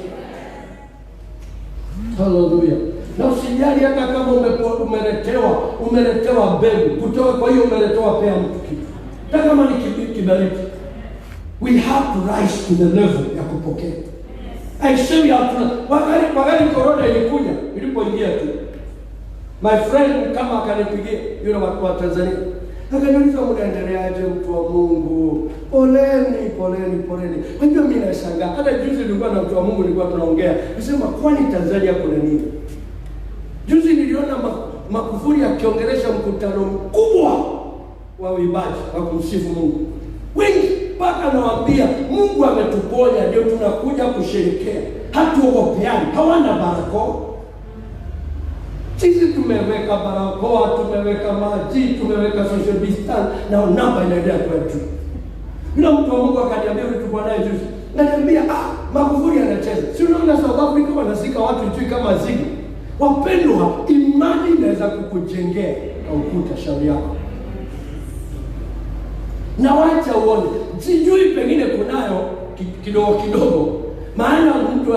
Hallelujah. Na usijali hata kama umeletewa mbegu kutoka, kwa hiyo umeletewa pea mtu kitu. Hata kama ni kibariki. We have to rise to the level ya kupokea. I say we have to. Wakati corona ilikuja, ilipoingia tu, my friend kama akanipigia yule watu wa Tanzania, akaniuliza mnaendeleaje mtu wa Mungu? Poleni. Unajua mimi nashangaa. Hata juzi nilikuwa na mtu wa Mungu, nilikuwa tunaongea. Nisema kwani Tanzania kuna nini? Juzi niliona Magufuli akiongelesha mkutano mkubwa wa uimbaji wa kumsifu Mungu. Wengi mpaka nawaambia Mungu ametuponya, ndio tunakuja kusherehekea. Hatuogopeani, hawana barakoa. Sisi tumeweka barakoa, tumeweka maji, tumeweka social distance, na namba inaendelea kwetu. Yule mtu wa Mungu akaniambia tulikuwa naye juzi. Ananiambia Magufuli anacheza. Si unaona South Africa wanazika watu juu kama zigi. Wapendwa, imani inaweza kukujengea na ukuta shauri yako. Na wacha uone, sijui pengine kunayo kidogo. Maana mtu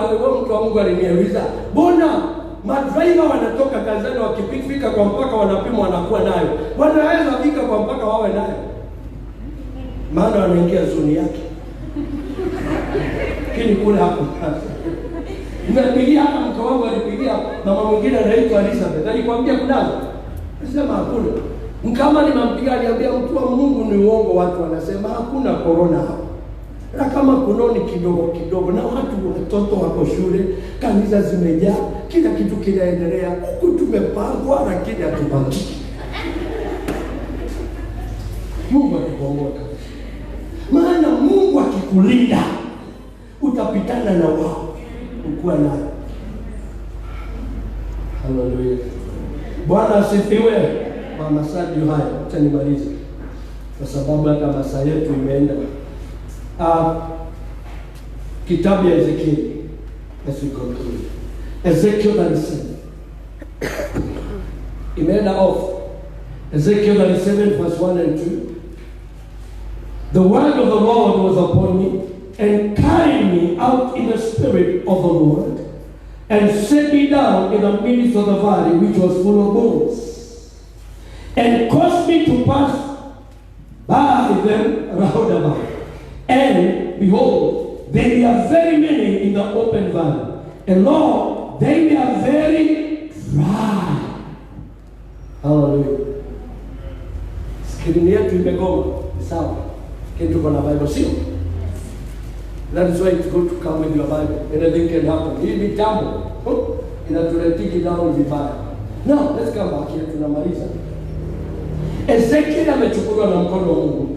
wa Mungu alinieleza, "Mbona madriver wanatoka Tanzania wakifika kwa mpaka wanapimwa wanakuwa nayo. Wanaweza fika kwa mpaka wawe nayo. Maana wanaingia zoni yake." Lakini kule hapo. Nimepigia hata mke wangu alipigia mama mwingine anaitwa Elizabeth. Alikwambia kunazo? Nasema hakuna. Kama nimempigia aliambia mtu wa Mungu ni uongo, watu wanasema hakuna corona hapo. Na kama kunoni kidogo na watoto wako shule, kanisa zimejaa, kila kitu kinaendelea. Huku tumepangwa lakini hatupangiki. Mungu atukomboe kabisa. Maana Mungu akikulinda utapitana na wao. Ukuwa nayo. Hallelujah. Bwana asifiwe. Mama Sadio, haya acha nimalize kwa sababu hata masaa yetu imeenda. Kitabu ya Ezekiel, as we conclude. Ezekiel 37 imeenda off. Ezekiel 37 verse 1 and 2. The word of the Lord was upon me, and carried me out in the spirit of the Lord, and set me down in the midst of the valley which was full of bones, and caused me to pass by them round about. And behold, they were very many in the open valley, and Lord, they were very dry. Hallelujah. Skrini yetu imegoma, sawa. Kitu kwa Bible sio? That is why it's good to come with your Bible. Anything can happen. Hii ni jambo inatuletiki down vibaya. Now, let's come back here, tunamaliza. Ezekiel amechukuliwa na mkono wa Mungu.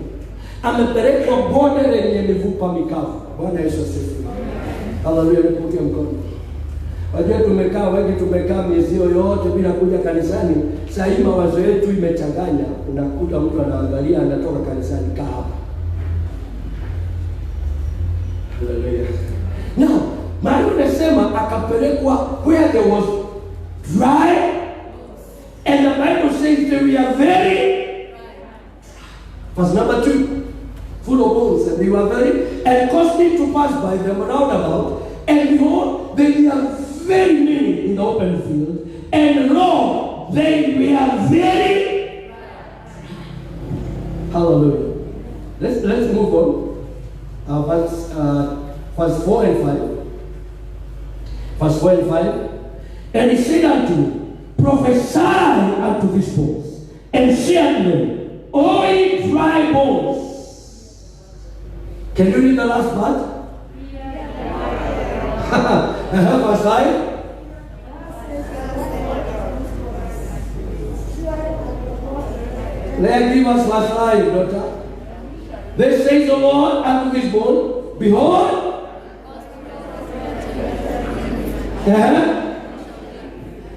Amepelekwa bonde lenye mifupa mikavu. Bwana Yesu asifiwe. Hallelujah, nipungie mkono. Wajua tumekaa miezi yote bila kuja kanisani. Sasa hivi mawazo yetu imechanganya. Unakuta mtu anaangalia anatoka kanisani kaa hapa. Hallelujah. Now, Maria anasema akapelekwa where there was dry, and the Bible says they were very verse number 2, full of bones, and they were very, and caused me to pass by them round about, and behold, they were very many in the open field, and lo, they were very. Hallelujah. Let's move on. Verse 4 and 5. Verse 4 and 5. And he said unto me, prophesy unto these bones, and say unto them, O ye dry bones. Can you read the last part? Verse 5. Let give us verse 5, daughter. This says the Lord unto this bone, behold.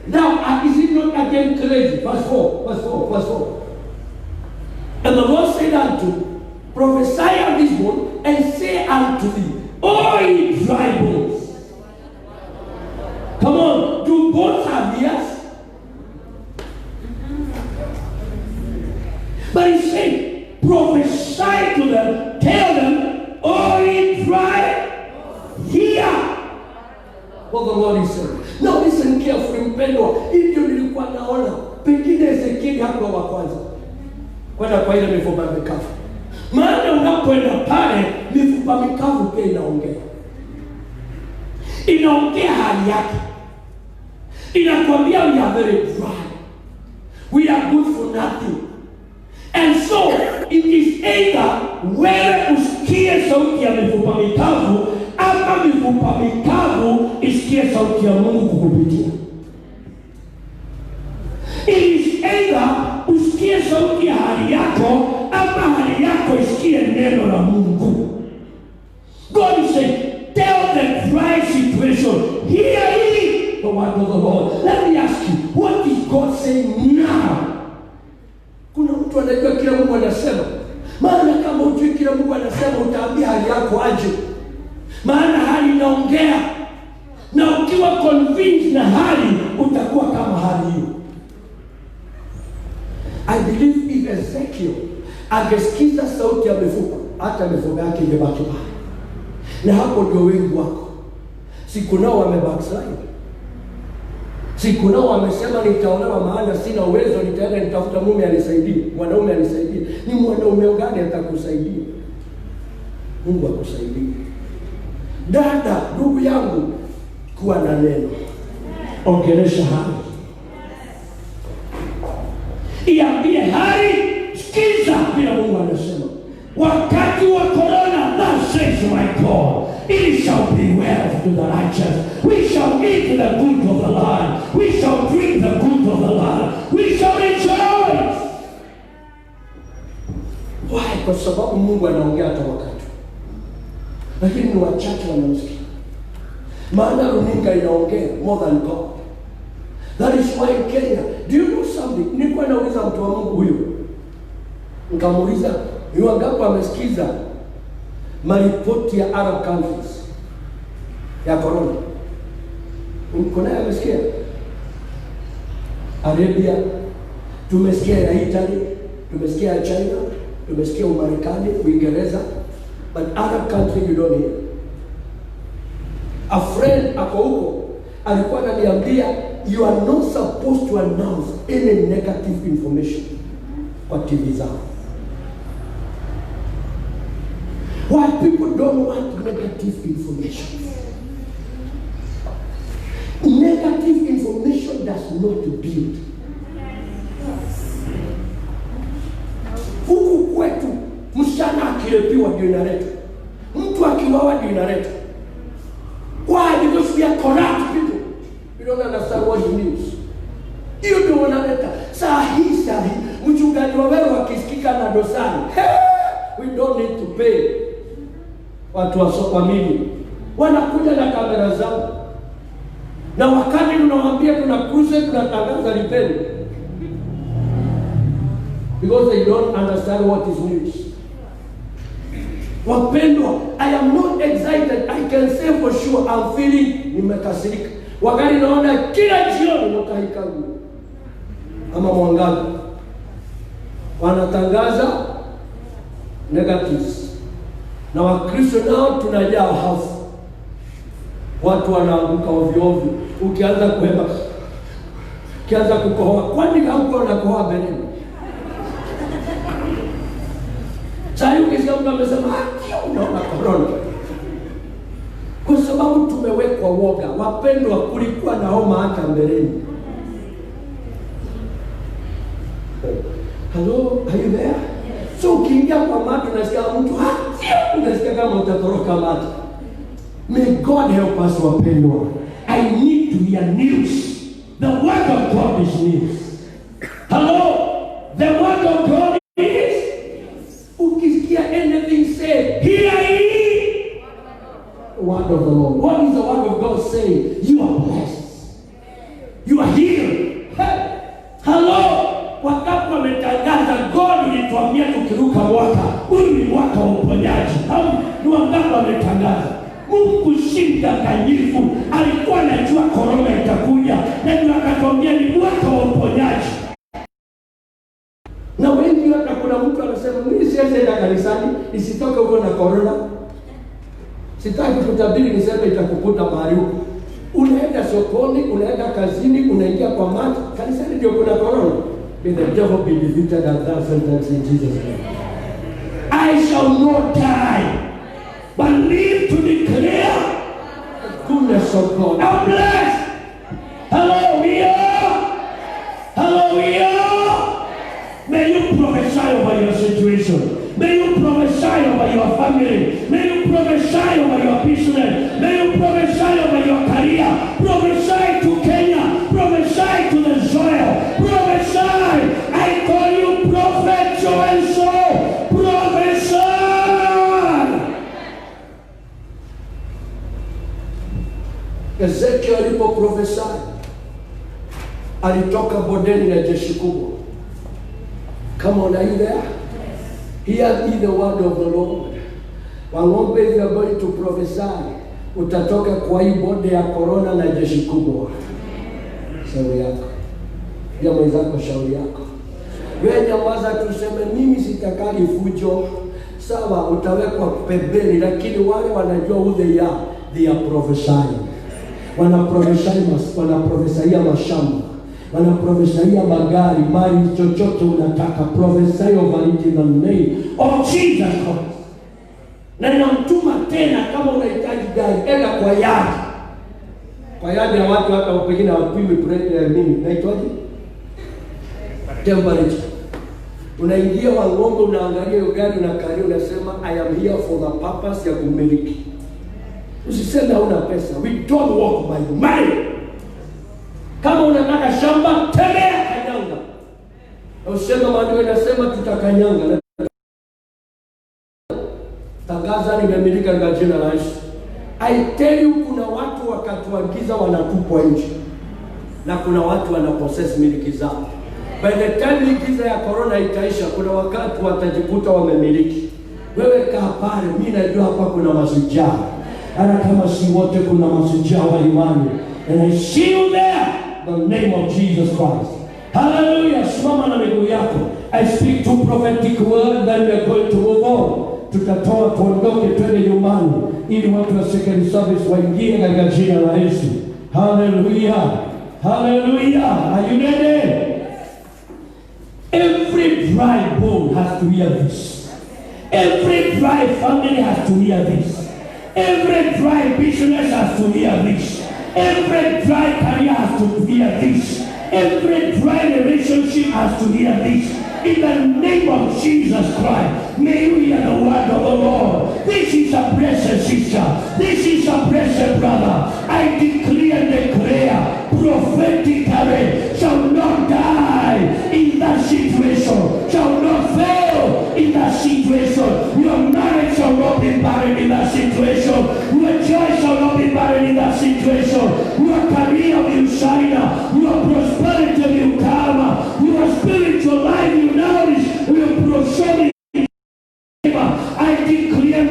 Now, is it not again crazy? Verse 4. And the Lord said unto, prophesy on this bone, and say unto thee, O ye dry bones. Come on, do bones have ears? But he said, prophesy to them, tell them, O ye dry, hear what the Lord is saying. Now listen carefully, mpendwa. Hivyo nilikuwa naona pengine Ezekieli hapo wa kwanza kwenda kwa ile mifupa mikavu. Maana unapoenda pale mifupa mikavu pia inaongea hali yake. Inakwambia we are very dry, we are good for nothing. And so it is either wewe usikie sauti ya mifupa mikavu ama mifupa mikavu isikie sauti ya Mungu kukupitia. It is either usikie sauti ya hali yako ama hali yako isikie neno la Mungu. God is saying, tell the dry situation, hear ye the word of the Lord. Let me ask you, what is God saying now? Kuna mtu anajua kila Mungu anasema. Maana kama ujui kila Mungu anasema, utaambia hali yako aje. Maana hali inaongea. Na ukiwa convinced na hali, utakuwa kama hali hiyo. I believe if Ezekiel angesikiza sauti ya mifupa, hata mifupa yake ingebaki pale. Na hapo ndio wengi wako. Siku nao wamebackslide. Siku nao wamesema nitaolewa maana sina uwezo, nitaenda nitafuta mume anisaidie, mwanaume anisaidie. Ni mwanaume gani atakusaidia? Mungu akusaidie. Dada, ndugu yangu, kuwa na neno. Ongelesha hali. Iambie hali, sikiza bila Mungu anasema. Wakati wa corona, thus says my God, it shall be well to the righteous. We shall eat the good of the land. We shall drink the good of the land. We shall rejoice. Why? Kwa sababu Mungu anaongea hata wakati. Lakini ni wachache wanamsikia. Maana runinga inaongea more than God. That is why in Kenya, do you know something? Nilikuwa nauliza mtu wa Mungu huyo. Nikamuuliza, ni wangapi wamesikiza maripoti ya Arab countries ya corona? Kuna amesikia? Arabia, tumesikia ya Italy, tumesikia ya China, tumesikia Umarekani, Uingereza, but Arab country you don't hear. A friend ako huko alikuwa ananiambia, you are not supposed to announce any negative information kwa TV zao. Why people don't want negative information? Negative information does not build. Huku kwetu msichana akilepiwa ndio inaleta. Mtu akiwawa ndio inaleta. Why? Because we are corrupt people. We don't understand what it means. Hiyo ndio wanaleta. Saa hii mchungaji wa wewe wakisikika na dosari, we don't need to pay. Watu wasokuamini wanakuja na kamera zao, na wakati tunawaambia tunakuze, tunatangaza lipeni, because they don't understand what is news. Wapendwa, I am not excited. I can say for sure I'm feeling nimekasirika. Wakati naona kila jioni wakaikagu ama Mwangaza wanatangaza negatives. Na Wakristo nao tunajaa hofu. Watu wanaanguka ovyo ovyo. Ukianza kuhema, ukianza kukohoa, kwani hauko unakohoa beleni? Sasa ukisikia mtu amesema unaona corona. Kwa sababu tumewekwa woga. Wapendwa, kulikuwa na homa hata mbeleni. Hello, are you there? So ukiingia kwa maji unasikia mtu unasikia kama utatoroka maji. May God help us, wapendwa. I need to hear news. The word of God is news. Hello, the word of God is. Ukisikia anything said, hear ye. Word of the Lord. What is the word of God saying? You are blessed. You are healed. Hey. Hello. Wakati wametangaza God ulituambia tukiruka mwaka, huu ni mwaka wa uponyaji. Ni wakati wametangaza. Mungu si mdanganyifu, alikuwa anajua corona itakuja, na ndio akatuambia ni mwaka wa uponyaji. Na wengi hata kuna mtu anasema mimi siwezi enda kanisani isitoke huko na corona. Sitaki kutabiri niseme itakukuta mahali huko. Unaenda sokoni, unaenda kazini, unaingia kwa maji, kanisani ndio kuna corona. May the devil be defeated at that sentence in Jesus' name. I shall not die, but live to declare the goodness of God. I'm blessed. Hallelujah. Hallelujah. May you prophesy over your situation. May you prophesy over your family. May you prophesy over your business. May you prophesy over your career. Prophesy to Kenya. Prophesy to the soil. Prophesy. I call you prophet so and so. Prophesy. Ezekiel alipoprofesai alitoka bondeni na jeshi kubwa. Come on, are you there? Hear ye the word of the Lord. Wang'ombe, if you are going to prophesy, utatoka kwa hii bonde ya corona na jeshi kubwa. Shauri yako. Ya mwenzako shauri yako. Wewe nyamaza tuseme mimi sitakali fujo. Sawa, utawekwa pembeni, lakini wale wanajua who they are prophesying. Wanaprofesia mashamba. Wanaprofesia magari, mali chochote unataka. Prophesy over it in the name of Jesus Christ. Na ninamtuma tena kama unahitaji gari, enda kwa yadi. Kwa yadi ya watu hata pengine hawapimi nini, naitwaje? Temperature. Unaingia Wang'ombe, unaangalia hiyo gari, unakalia, unasema I am here for the purpose ya kumiliki. Usiseme hauna pesa. We don't walk by the money. Kama unataka shamba, tembea kanyanga. Na useme maandiko yanasema tutakanyanga. Tangaza nimemilika kwa jina la Yesu. I tell you, kuna watu wakatuagiza wanatupwa nje. Na kuna watu wanapossess miliki zao. By the time likiza ya corona itaisha, kuna wakati watajikuta wamemiliki. Wewe kaa pale, mimi najua hapa kuna mashujaa. Hata kama si wote, kuna mashujaa wa imani. And I see you there, the name of Jesus Christ. Hallelujah. Simama na miguu yako. I speak to prophetic word, then we are going to move on. Tutatoa tuondoke twende nyumbani ili watu wa second service waingie katika jina la Yesu. Hallelujah. Hallelujah. Are you ready? Every dry bone has to hear this. Every dry family has to hear this. Every dry business has to hear this. Every dry career has to hear this. Every dry relationship has to hear this. In the name of Jesus Christ, may you hear the word of the Lord. This is a blessed sister. This is a blessed brother. I decree and declare prophetically, shall not die in that situation, shall not fail in that situation. Your marriage shall not be barren in that situation. Your joy shall not be barren in that situation. Your career will shine. Your prosperity will come. Your spiritual life will nourish, will prosper. I decree and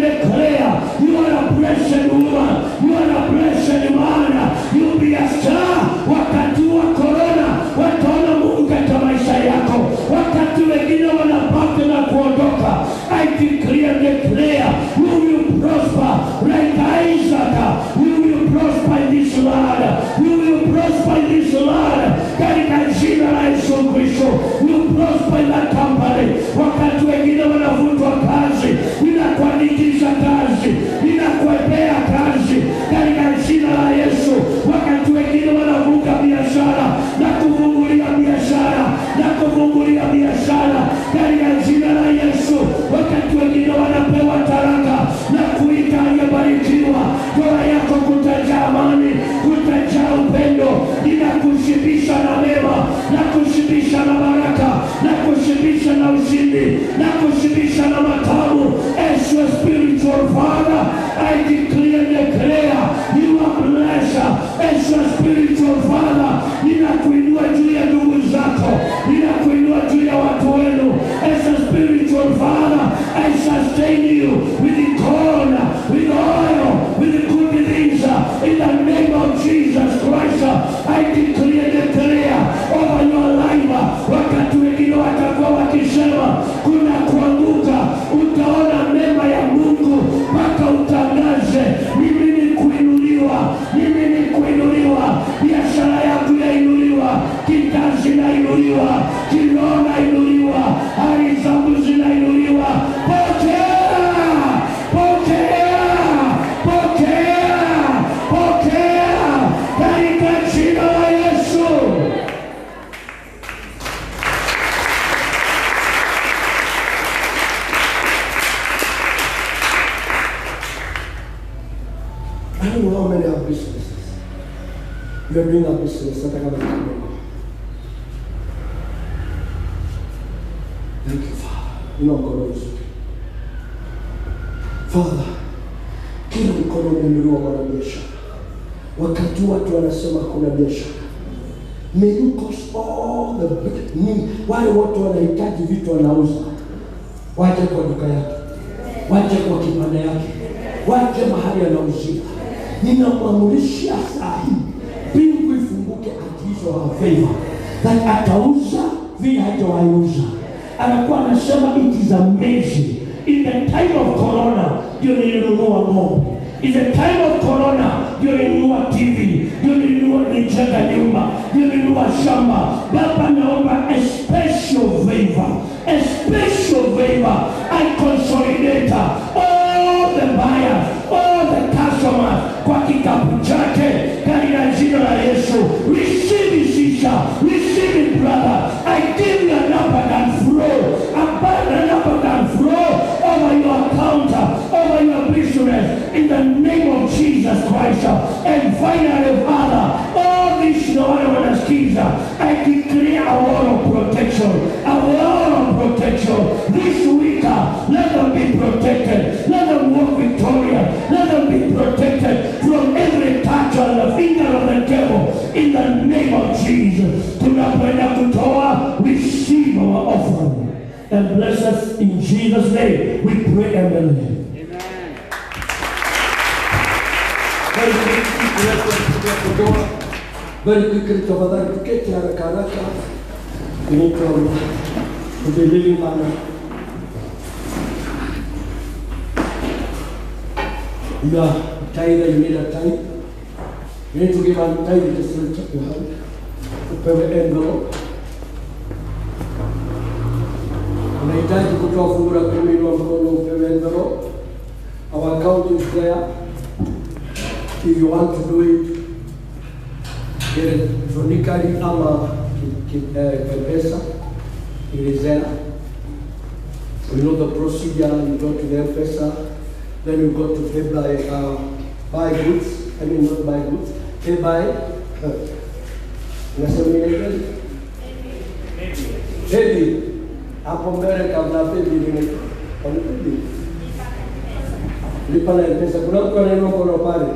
official will prosper in that company. Wakati wengine wanavutwa kazi, ninakuandikisha kazi, ninakuepea kazi katika jina la Yesu. Wakati wengine wanavuka biashara na kufungulia biashara, na kufungulia biashara katika jina la Yesu. Wakati wengine wanapewa talaka na kuita aliyebarikiwa, ndoa yako kutajaa amani, kutajaa upendo, ninakushibisha na mema, na kushibisha na baraka, na kushibisha na ushindi, na kushibisha na matamu. As your spiritual father, I declare you are blessed. As your spiritual father, ninakuinua juu ya ndugu zako, ninakuinua juu ya watu wenu. As a spiritual father, I sustain you with corn, with oil, with good things. In the name of Jesus Christ, I declare over your life. Wakati wengine watakuwa wakisema kuna kuanguka, utaona mema ya Mungu mpaka utangaze, mimi ni kuinuliwa, mimi ni kuinuliwa. Biashara yako yainuliwa, kikazi inainuliwa, kiroho inainuliwa, hali zangu zinainuliwa. Pokea, pokea, pokea, pokea katika jina la Yesu. I don't know how many have businesses. You are doing a business. Thank you, Father. Father, kila mkono umeinuliwa kwa biashara. Wakati watu wanasema kuna biashara, may you cause all the wale watu wanahitaji vitu wanauza, waje kwa duka yake, waje kwa kibanda yake, waje mahali anauzia. Ninamwamrisha saa hii mbingu ifunguke atizo wa favor, that atauza vile hajawauza. Anakuwa anasema it is amazing. In the time of corona, ndio nilinunua ng'ombe. In the time of corona, ndio nilinunua TV, ndio nijenga nyumba, ndio nilinunua shamba. Baba, naomba a special favor, a special favor. I consolidate all the buyers, all the customers kwa kikapu chake katika jina la Yesu. Receive it, sister. Receive it, brother. I give you an abundant flow, abundant flow over your account, over your business, in the name of Jesus Christ. And finally, Father, all this no one wanasikiza, I declare a wall of protection, a wall of protection. This week, let them be protected. Let them walk victorious. Let them be protected from every touch on the finger of the devil. In the name of Jesus. Tunapoenda kutoa, receive our offering. And bless us in Jesus' name. We pray and believe. Very quickly, tafadhali tuketi haraka haraka. We need to be living manner. You are tired, you need a time. You need to give a time, just reach up your hand. Upewe envelope. Unahitaji kutoa fungu la 10 wa mkono, upewe envelope. Our account is there. If you want to do it, electronically ama pesa, it is there. We know the procedure. You go to the M-Pesa, then you go to pay buy goods. I mean not buy goods, pay by heavy. Hapo mbele kabla heavy ni lipa na M-Pesa. Kuna mtu anaenda mkono pale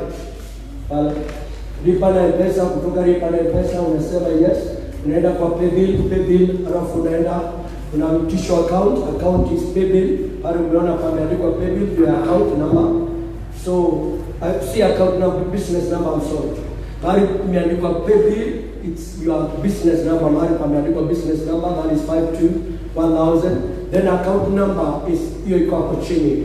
lipa na M-Pesa. Kutoka lipa na M-Pesa unasema yes, unaenda kwa pay bill, alafu unaenda unaitishwa account is pay bill. Pale umeona pameandikwa pay bill, your account number. So see account number, business number, I'm sorry. Pale umeandikwa pay bill, it's your business number. Pale pameandikwa business number, that is 521000. Then account number is hiyo iko hapo chini.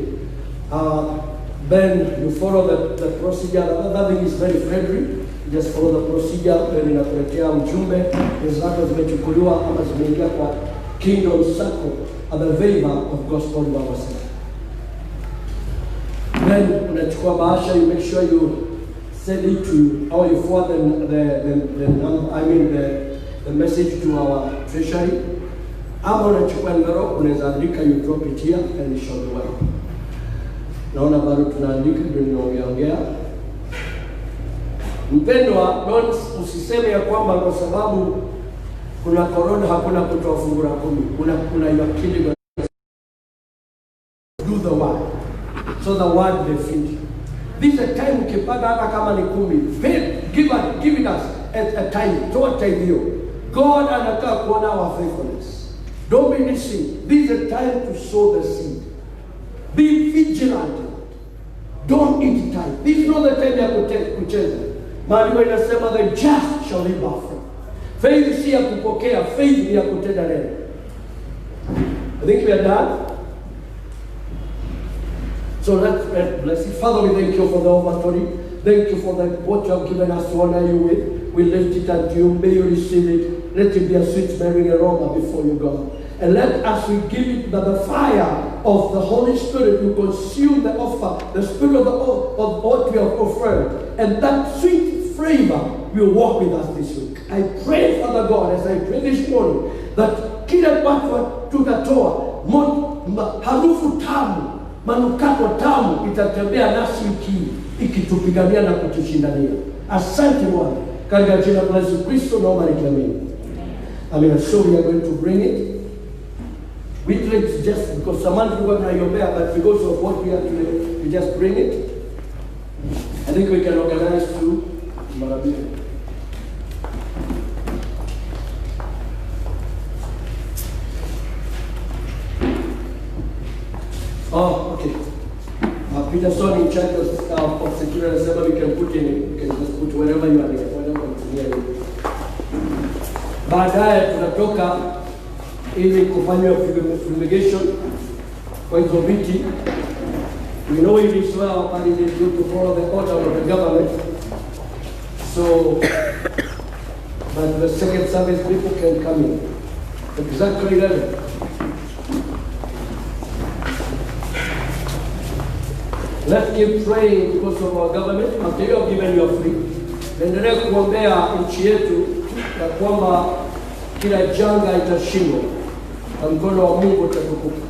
Then you follow the procedure. That thing is very friendly. You just follow the procedure. Then inakuletea mjumbe, zako zimechukuliwa ama zimeingia kwa Kingdom Circle at the favor of Gospel Revival. Then unachukua bahasha, you make sure you send it to, or you forward the message to our treasury. Ama unachukua envelope, unaweza andika, you drop it here and it shall be well. Naona bado tunaandika, ndio ninaongea. Mpendwa, usiseme ya kwamba kwa sababu kuna corona hakuna kutoa fungu la 10. Kuna yakili do the word. So the word they feed. This is a time ukipata hata kama ni 10. Give it us a time. Toa time hiyo. God anataka kuona our faithfulness. Don't be deceived. This is a time to sow the seed. Be vigilant. Don't eat time. This is not the time ya kucheza. Maandiko inasema the just shall live by faith. Faith si ya kupokea, faith ni ya kutenda neno. I think we are done. So let's bless you. Father, we thank you for the offertory. Thank you for what you have given us to honor you with. We lift it unto you. May you receive it. Let it be a sweet smelling aroma before you, God. And let us we give it that the fire of the Holy Spirit will consume the offer, the spirit of what we have offered. And that sweet flavor will walk with us this week. I pray, Father God, as I pray this morning, that kila watu tutatoa harufu tamu, manukato tamu itatembea nasi ikitupigania na kutushindania. Asante Bwana, katika jina la Yesu Kristo naomba nikiamini. Amen. So we are going to bring it. We drink just because someone forgot to obey, but because of what we are today, we just bring it. I think we can organize to Marabia. Oh, okay. Peterson in charge of security, whatever we can put in it. We can just put wherever you are there, whatever you are there. Baadaye tunatoka ili kufanya fumigation kwa hizo viti. We know it is well, but it is good to follow the order of the government. So, but the second service people can come in. Exactly 11. Let's keep praying because of our government. After you have given your free, endelea kuombea nchi yetu na kwamba kila janga itashindwa na mkono wa Mungu utakukuka.